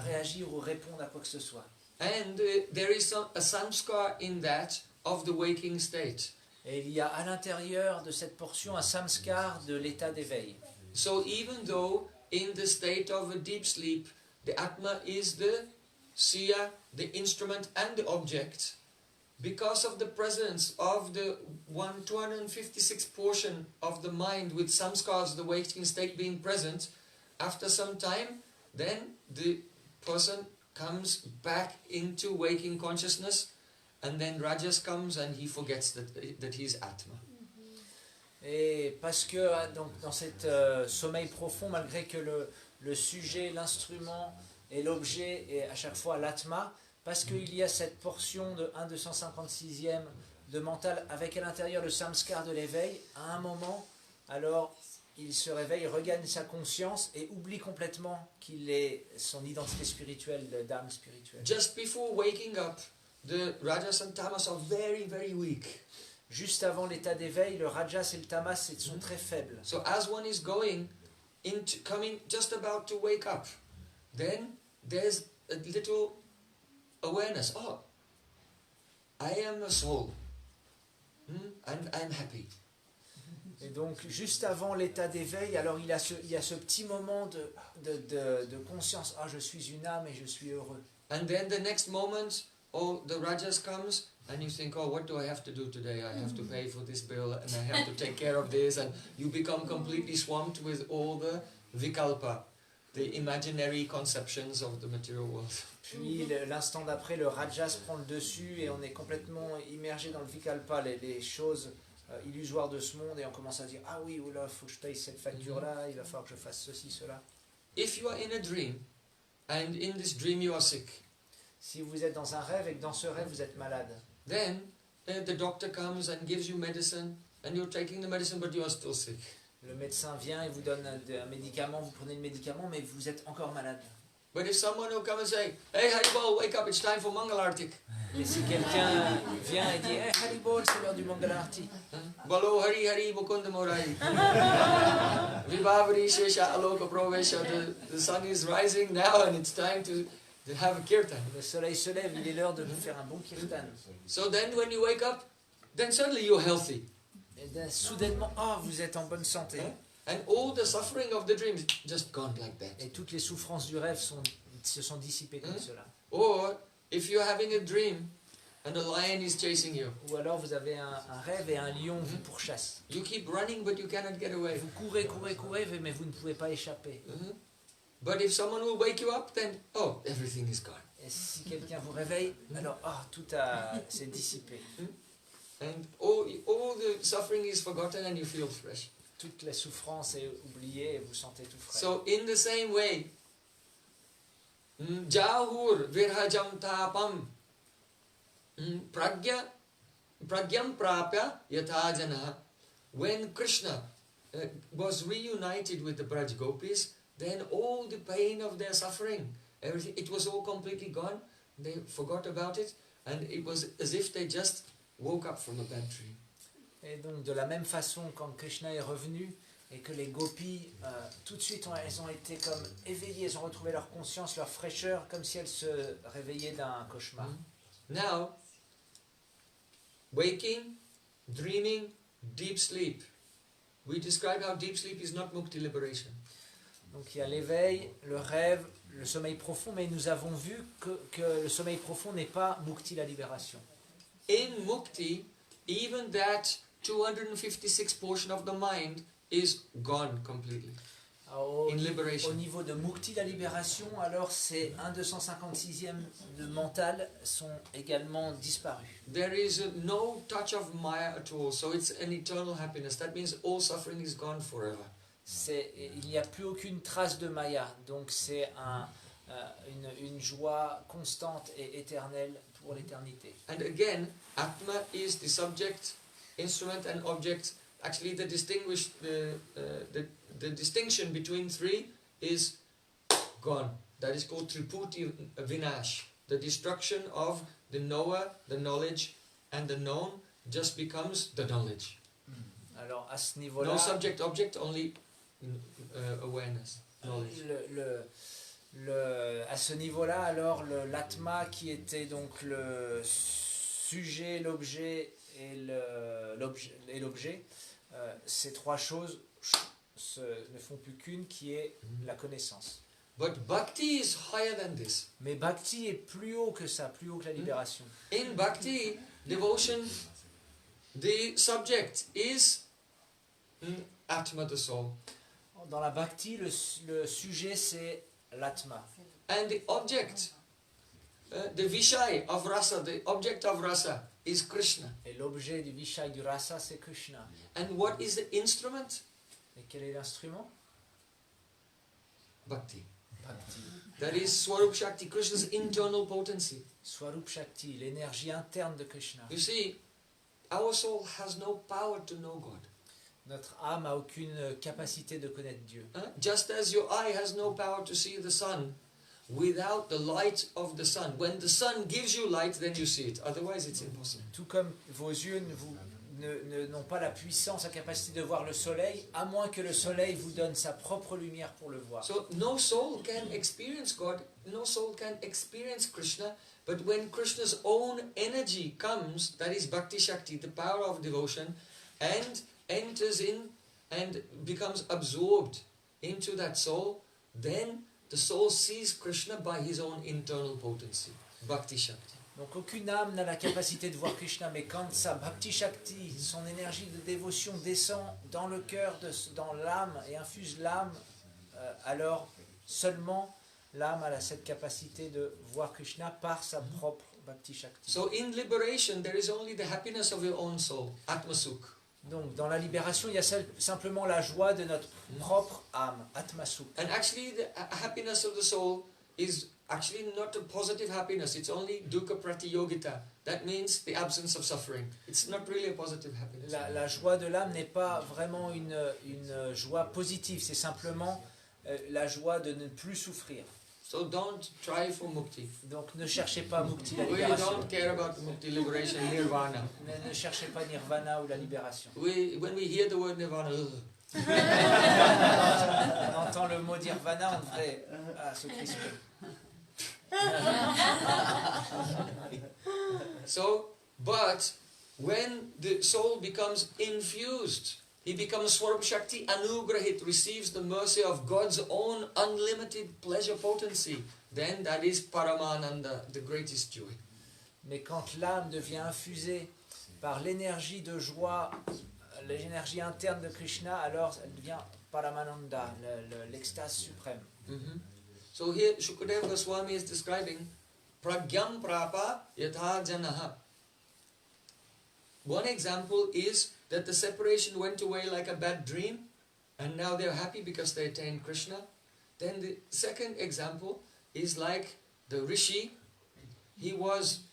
réagir ou répondre à quoi que ce soit. And there is a samskar in that of the waking state. Et il y a à l'intérieur de cette portion un samskar de l'état d'éveil. So even though in the state of a deep sleep, the Atma is the Siya, the instrument and the object, because of the presence of the 256 portion of the mind with samskars, the waking state being present, after some time, then the person comes back into waking consciousness, and then Rajas comes and he forgets that he is Atma. Et parce que donc, dans cet sommeil profond, malgré que le sujet, l'instrument et l'objet est à chaque fois l'atma, parce qu'il y a cette portion de 1/256e de mental avec à l'intérieur le samskar de l'éveil, à un moment, alors il se réveille, regagne sa conscience et oublie complètement qu'il est son identité spirituelle, d'âme spirituelle. Just before waking up, the Rajas and Tamas are very, very weak. Juste avant l'état d'éveil, le rajas et le tamas sont très faibles. So as one is coming just about to wake up, then there's a little awareness. Oh, I am a soul, and I'm happy. Et donc, juste avant l'état d'éveil, alors il y a ce petit moment de conscience. Ah, je suis une âme et je suis heureux. And then the next moment, oh, the Rajas comes, and you think, oh, what do I have to do today? I have to pay for this bill, and I have to take care of this, and you become completely swamped with all the vikalpa, the imaginary conceptions of the material world. Puis l'instant d'après, le rajas prend le dessus et on est complètement immergé dans le vikalpa, les choses illusoires de ce monde, et on commence à dire, ah oui, oula, faut que je paye cette facture-là, il va falloir que je fasse ceci, cela. If you are in a dream, and in this dream you are sick, si vous êtes dans un rêve et que dans ce rêve vous êtes malade, then the doctor comes and gives you medicine, and you're taking the medicine, but you are still sick. Le médecin vient et vous donne un médicament, vous prenez le médicament, mais vous êtes encore malade. But if someone will come and say, hey Haribol, wake up, it's time for Mangalartik. Et si quelqu'un vient et dit, hey Haribol, c'est l'heure du Mangalarti. Balo Hari Hari Mukunda Morai. Vibhavari Shesha Aloka Provesha. The sun is rising now and it's time to have a kirtan. Le soleil se lève, il est l'heure de faire un bon kirtan. So then when you wake up, then suddenly you're healthy. Et then, soudainement, vous êtes en bonne santé. And all the suffering of the dream is just gone like that. Et toutes les souffrances du rêve se sont dissipées comme cela. Or if you're having a dream and a lion is chasing you. Ou alors vous avez un rêve et un lion vous pourchasse. You keep running but you cannot get away. Vous courez, mais vous ne pouvez pas échapper. But if someone will wake you up, then everything is gone. Et si quelqu'un vous réveille, alors tout s'est dissipé. And all the suffering is forgotten and you feel fresh. Toute la souffrance est oubliée et vous sentez tout frais. So in the same way, Jahur virhajam tapam pragyam prapya yathajana. When Krishna was reunited with the Braj Gopis, then all the pain of their suffering, everything, it was all completely gone. They forgot about it, and it was as if they just woke up from a bad dream. Et donc de la même façon, quand Krishna est revenu et que les gopis, tout de suite, elles ont été comme éveillées, elles ont retrouvé leur conscience, leur fraîcheur, comme si elles se réveillaient d'un cauchemar. Now, waking, dreaming, deep sleep. We describe how deep sleep is not mukti liberation. Donc il y a l'éveil, le rêve, le sommeil profond, mais nous avons vu que le sommeil profond n'est pas mukti, la libération. In mukti, even that 256 portion of the mind is gone completely. Alors, in liberation. Au niveau de mukti, la libération, alors ces 1/256e de mental sont également disparus. There is no touch of Maya at all, so it's an eternal happiness. That means all suffering is gone forever. Il n'y a plus aucune trace de Maya, donc c'est une joie constante et éternelle pour l'éternité. And again, Atma is the subject, instrument and object. Actually, the distinction between three is gone. That is called Triputi Vinash. The destruction of the knower, the knowledge, and the known just becomes the knowledge. Alors à ce niveau-là, no subject, object, only awareness, knowledge. À ce niveau-là, alors l'atma qui était donc le sujet, l'objet et l'objet, ces trois choses ne font plus qu'une, qui est la connaissance. But bhakti is higher than this. Mais bhakti est plus haut que ça, plus haut que la libération. In bhakti, devotion, the subject is Atma, the soul. Dans la bhakti, le sujet c'est l'atma. And the object, the Vishay of rasa, the object of rasa is Krishna. Et l'objet du Vishay, du rasa, c'est Krishna. And what is the instrument? Et quel est l'instrument? Bhakti. Bhakti. That is Swarup Shakti, Krishna's internal potency. Swarup Shakti, l'énergie interne de Krishna. You see, our soul has no power to know God. Notre âme n'a aucune capacité de connaître Dieu. Just as your eye has no power to see the sun without the light of the sun. When the sun gives you light, then you see it. Otherwise, it's impossible. Tout comme vos yeux n'ont pas la puissance, la capacité de voir le soleil, à moins que le soleil vous donne sa propre lumière pour le voir. So no soul can experience God, no soul can experience Krishna, but when Krishna's own energy comes, that is Bhakti Shakti, the power of devotion, and enters in and becomes absorbed into that soul, then the soul sees Krishna by his own internal potency, Bhakti Shakti. Donc aucune âme n'a la capacité de voir Krishna, mais quand sa Bhakti Shakti, son énergie de dévotion descend dans le cœur, dans l'âme et infuse l'âme, alors seulement l'âme a cette capacité de voir Krishna par sa propre Bhakti Shakti. So in liberation, there is only the happiness of your own soul, Atma Sukh. Donc dans la libération, il y a simplement la joie de notre propre âme, Atma Sukh. And actually the happiness of the soul is actually not a positive happiness, it's only dukkha pratiyogita. That means the absence of suffering. It's not really a positive happiness. La joie de l'âme n'est pas vraiment une joie positive, c'est simplement la joie de ne plus souffrir. So don't try for mukti. Donc ne cherchez pas mukti, la We libération. don't care about mukti, liberation, nirvana. Ne cherchez pas nirvana ou la libération. When we hear the word nirvana, On entend le mot nirvana, on devrait se crisper. So, but when the soul becomes infused, he becomes Swarup Shakti Anugrahit, receives the mercy of God's own unlimited pleasure potency, then that is Paramananda, the greatest joy. Mais quand l'âme devient infusée par l'énergie de joie, l'énergie interne de Krishna, alors elle devient Paramananda, l'extase suprême. So here Shukadeva Goswami is describing Pragyam Prapa Yatha Janaha. One example is that the separation went away like a bad dream and now they're happy because they attained Krishna. Then the second example is like the Rishi. He was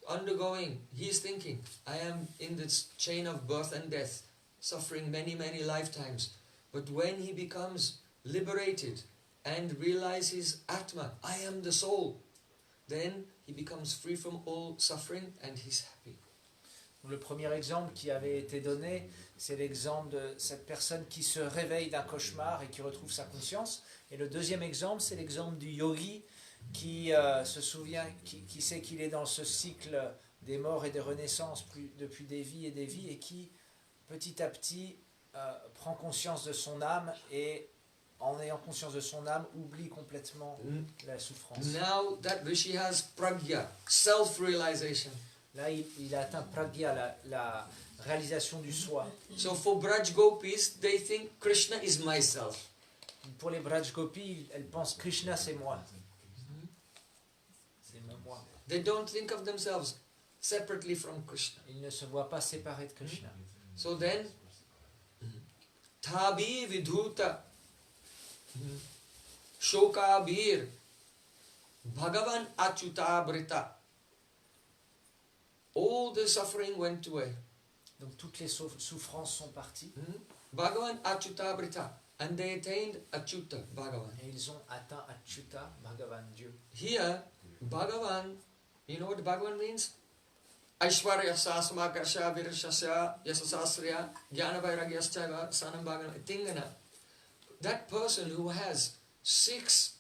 undergoing, he's thinking, I am in this chain of birth and death, suffering many, many lifetimes. But when he becomes liberated and realizes Atma, I am the soul, then he becomes free from all suffering and he's happy. Le premier exemple qui avait été donné, c'est l'exemple de cette personne qui se réveille d'un cauchemar et qui retrouve sa conscience. Et le deuxième exemple, c'est l'exemple du yogi qui se souvient, qui sait qu'il est dans ce cycle des morts et des renaissances depuis des vies et qui, petit à petit, prend conscience de son âme et, en ayant conscience de son âme, oublie complètement la souffrance. Now that Rishi has pragya, self-realization. Là, il a atteint pragya, la réalisation du soi. So for Braj Gopis, they think Krishna is myself. Pour les Braj Gopis, elles pensent Krishna c'est moi. C'est moi. They don't think of themselves separately from Krishna. Ils ne se voient pas séparés de Krishna. So then, Thabi Vidhuta, Shokabir, Bhagavan Achutabrita. All the suffering went away. Donc toutes les souffrances sont parties. Bhagavan Achutabrita. And they attained Achuta, Bhagavan. Et ils ont atteint Achyuta, Bhagavan, Dieu. Here, Bhagavan, you know what Bhagavan means? Aishwarya Sasmakasha Virashasya Yasasasriya Jnana Vairagyascha Sanam Bhagavan Tingana. That person who has 6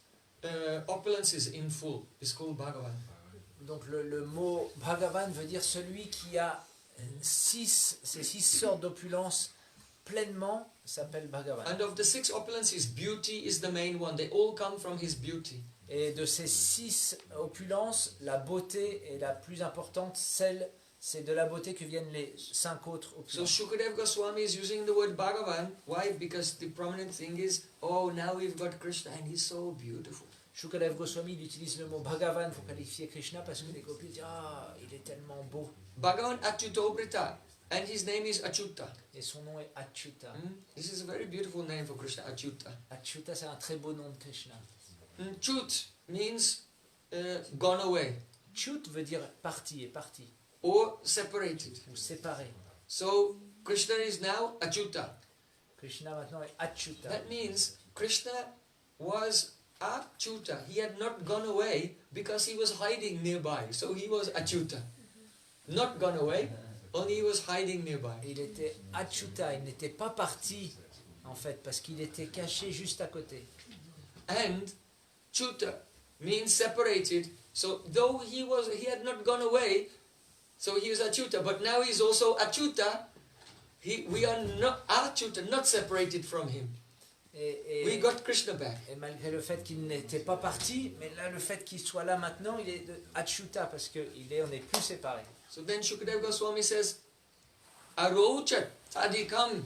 opulences in full is called Bhagavan. Donc le mot Bhagavan veut dire celui qui a ces 6 sortes d'opulence pleinement s'appellent Bhagavan. And of the 6 opulences, beauty is the main one. They all come from his beauty. Et de ces 6 opulences, la beauté est la plus importante, c'est de la beauté que viennent les 5 autres So opulences. Shukadeva Goswami is using the word Bhagavan. Why? Because the prominent thing is, oh, now we've got Krishna and he's so beautiful. Shukadev Goswami il utilise le mot Bhagavan pour qualifier Krishna parce que les gopis disent ah il est tellement beau Bhagavan Achyutobrita, and his name is Achyuta. et son nom est Achyuta. This is a very beautiful name for Krishna, Achyuta. Achyuta c'est un très beau nom de Krishna. Chut means gone away Chut veut dire parti est parti or separated. ou séparé. So Krishna is now Achyuta. Krishna maintenant est Achyuta. That means Krishna was Achyuta. He had not gone away because he was hiding nearby. So he was Achyuta. Not gone away, only he was hiding nearby. Il était Achyuta, il n'était pas parti en fait parce qu'il était caché juste à côté. And Chuta means separated. So though he had not gone away, so he was Achyuta, but now he's also Achyuta. We are not Achyuta, not separated from him. We got Krishna back. Et malgré le fait qu'il n'était pas parti, mais là le fait qu'il soit là maintenant, il est de Achyuta parce qu'on n'est plus séparés. So then Shukadeva Goswami says, Arochat tadikam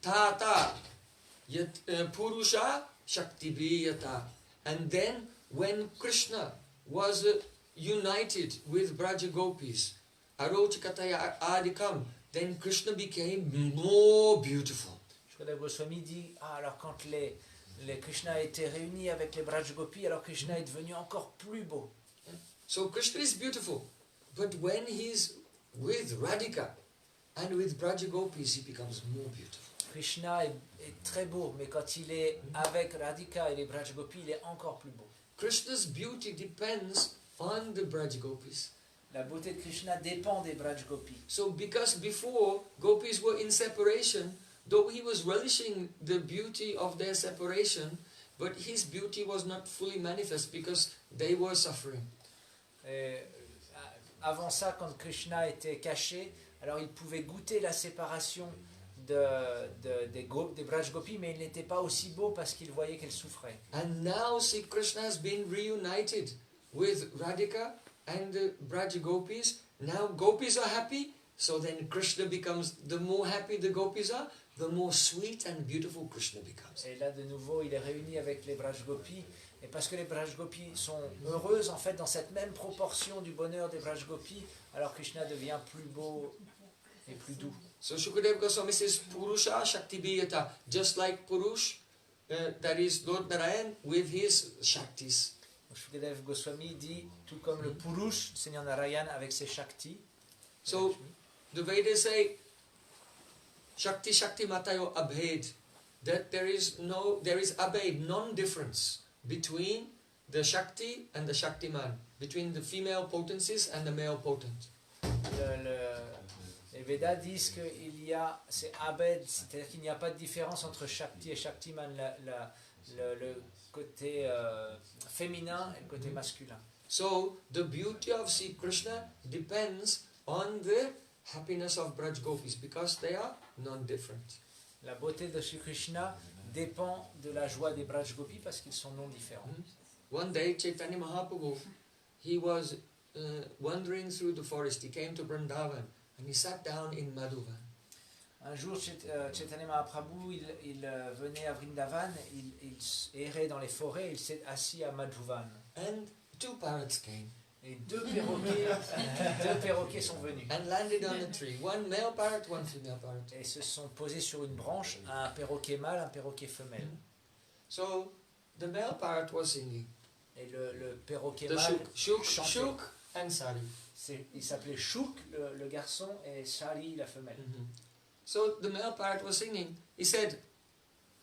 tata yat purusha shaktibiyata. And then when Krishna was united with Braja Gopis, Arochakataya adikam, then Krishna became more beautiful. Shukadeva Goswami dit alors quand les Krishna étaient réunis avec les Braj Gopis, alors Krishna est devenu encore plus beau. So Krishna is beautiful, but when he's with Radhika and with Braja Gopis, he becomes more beautiful. Krishna est très beau, mais quand il est avec Radhika et les Braj Gopis, il est encore plus beau. Krishna's beauty depends on the Braja Gopis. La beauté de Krishna dépend des Braj Gopis. So because before Gopis were in separation, though he was relishing the beauty of their separation, but his beauty was not fully manifest because they were suffering. Et avant ça, quand Krishna était caché, alors il pouvait goûter la séparation des Braj Gopis, mais il n'était pas aussi beau parce qu'il voyait qu'elle souffrait. And now see, Krishna has been reunited with Radhika and the Braja Gopis. Now Gopis are happy, so then Krishna becomes, the more happy the Gopis are, the more sweet and beautiful Krishna becomes. Et là, de nouveau, il est réuni avec les Braj Gopis. Et parce que les Braj Gopis sont heureuses, en fait, dans cette même proportion du bonheur des Braj Gopis, alors Krishna devient plus beau et plus doux. So Shukadeva Goswami says, Purusha Shakti Biyata, just like Purush, that is Lord Narayan, with his Shaktis. Shukadeva Goswami dit, tout comme le Purush, Seigneur Narayan, avec ses Shaktis. So the Vedas say, Shakti Shakti Matayo Abhed, that there is Abhed, non-difference between the Shakti and the Shaktiman, between the female potencies and the male potent. Les Védas disent qu'il y a, c'est Abed, c'est-à-dire qu'il n'y a pas de différence entre Shakti et Shaktiman, le côté féminin et le côté masculin. So the beauty of Sri Krishna depends on the happiness of Braj Gopis because they are non-different. La beauté de Sri Krishna dépend de la joie des Braj Gopis parce qu'ils sont non différents. One day Chaitanya Mahaprabhu, he was wandering through the forest. He came to Vrindavan and he sat down in Madhuvan. Un jour, Chaitanya Mahaprabhu, il venait à Vrindavan, il errait dans les forêts, il s'est assis à Madhuvan. And 2 parrots came. Et deux perroquets sont venus. And landed on a tree. One male parrot, one female parrot. Et se sont posés sur une branche, un perroquet mâle, un perroquet femelle. So the male parrot was singing. Et le perroquet The mâle Shuk, chantait. Shuk and Sari. Il s'appelait Shuk, le garçon, et Shari, la femelle. So the male parrot was singing. He said,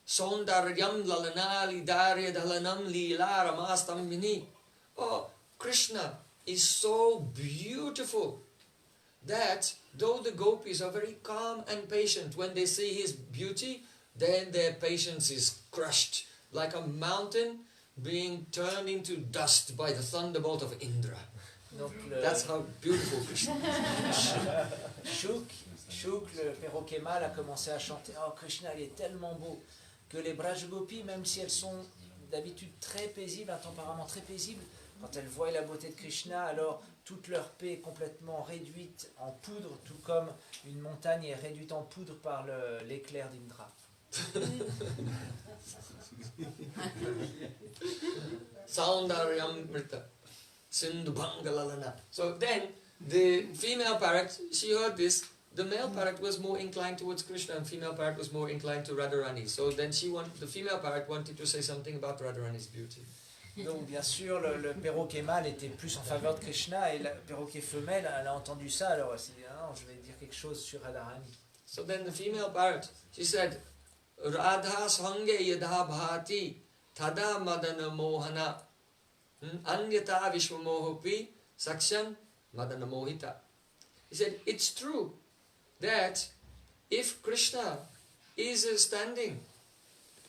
Sondaryam lalanali darya dalanam leela ramastam mini. Oh, Krishna is so beautiful that though the gopis are very calm and patient, when they see his beauty, then their patience is crushed like a mountain being turned into dust by the thunderbolt of Indra. Donc That's how beautiful Krishna is. Shuk, le perroquet mâle, a commencé à chanter « Oh, Krishna, il est tellement beau !» que les Braj Gopis, même si elles sont d'habitude très paisibles, un tempérament très paisible, quand elles voient la beauté de Krishna, alors toute leur paix est complètement réduite en poudre, tout comme une montagne est réduite en poudre par l'éclair d'Indra. Saundaryam Mrita Sindhu Bhangalalana. So then the female parrot, she heard this. The male parrot was more inclined towards Krishna and female parrot was more inclined to Radharani. So then the female parrot wanted to say something about Radharani's beauty. Donc bien sûr, le perroquet mâle était plus en faveur de Krishna et le perroquet femelle, elle a entendu ça, alors elle s'est dit « Non, je vais dire quelque chose sur Radharani ». So then the female parrot, she said, Radha sange yadha bhati tada madana mohana anyata vishwamohopi sakshan madana mohita. He said, it's true that if Krishna is standing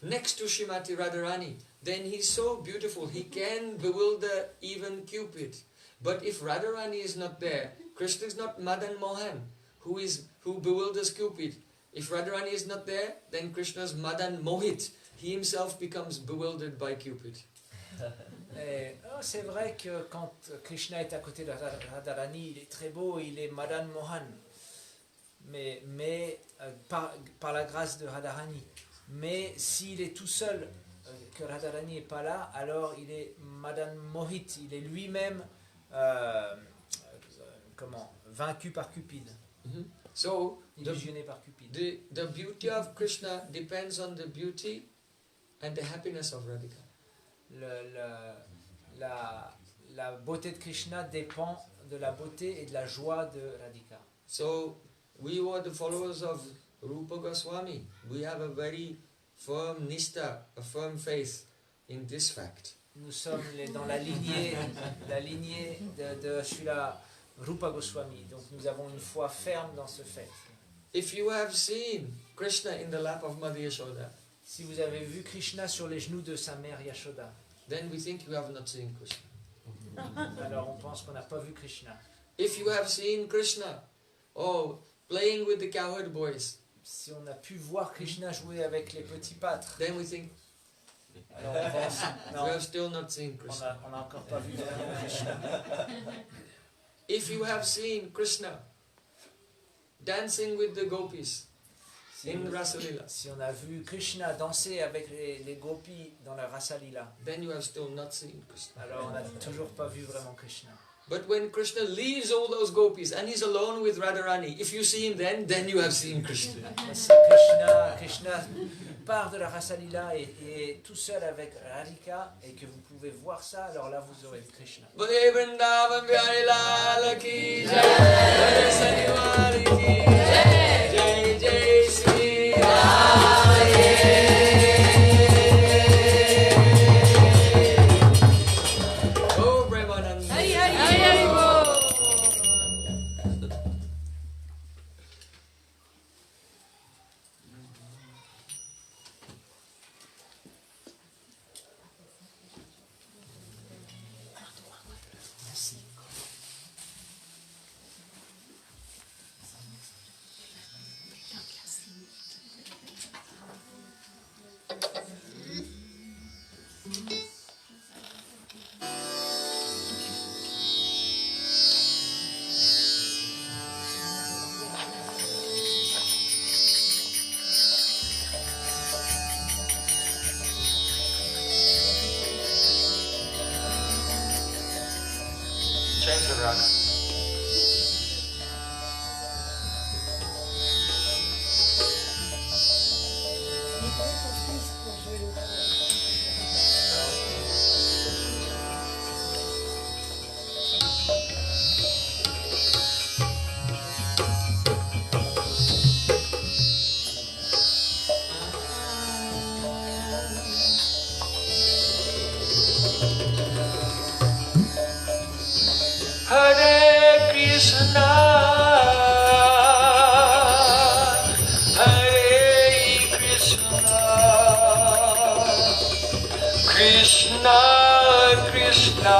next to Srimati Radharani, then he's so beautiful, he can bewilder even Cupid. But if Radharani is not there, Krishna is not Madan Mohan, who bewilders Cupid. If Radharani is not there, then Krishna is Madan Mohit. He himself becomes bewildered by Cupid. C'est vrai que quand Krishna est à côté de Radharani, il est très beau, il est Madan Mohan, mais par la grâce de Radharani. Mais s'il est tout seul, que Radharani n'est pas là, alors il est Madan Mohit, il est lui-même vaincu par Cupide, So illusionné par Cupide. the beauty of Krishna depends on the beauty and the happiness of Radhika. La beauté de Krishna dépend de la beauté et de la joie de Radhika. So we were the followers of Rupa Goswami. We have a very firm nishta, a firm faith in this fact. Nous sommes dans la lignée de Srila Rupa Goswami. Donc nous avons une foi ferme dans ce fait. If you have seen Krishna in the lap of Mother Yashoda, Si vous avez vu Krishna sur les genoux de sa mère Yashoda, then we think you have not seen Krishna. alors on pense qu'on n'a pas vu Krishna. If you have seen Krishna, playing with the cowherd boys, Si on a pu voir Krishna jouer avec les petits pâtres, then we think alors on pense we non, have still not seen Krishna. on n'a encore pas vu vraiment Krishna. If you have seen Krishna dancing with the gopis Si in on, Rasalila, si on a vu Krishna danser avec les gopis dans la Rasa Lila, then you have still not seen Krishna. alors on n'a toujours pas vu vraiment Krishna. But when Krishna leaves all those gopis and he's alone with Radharani, if you see him then you have seen Krishna. Mais si Krishna part de la Rasa Lila et est tout seul avec Radhika et que vous pouvez voir ça, alors là vous aurez vu Krishna. Bole Vrindavan Bihari Lal ki jai, Bole Saniwari ki jai, Jai Jai Sri Radhe. Oh Brahmananda. Hari Hari Hari Bol. Change the raga. Hare Krishna, Hare Krishna, Krishna Krishna,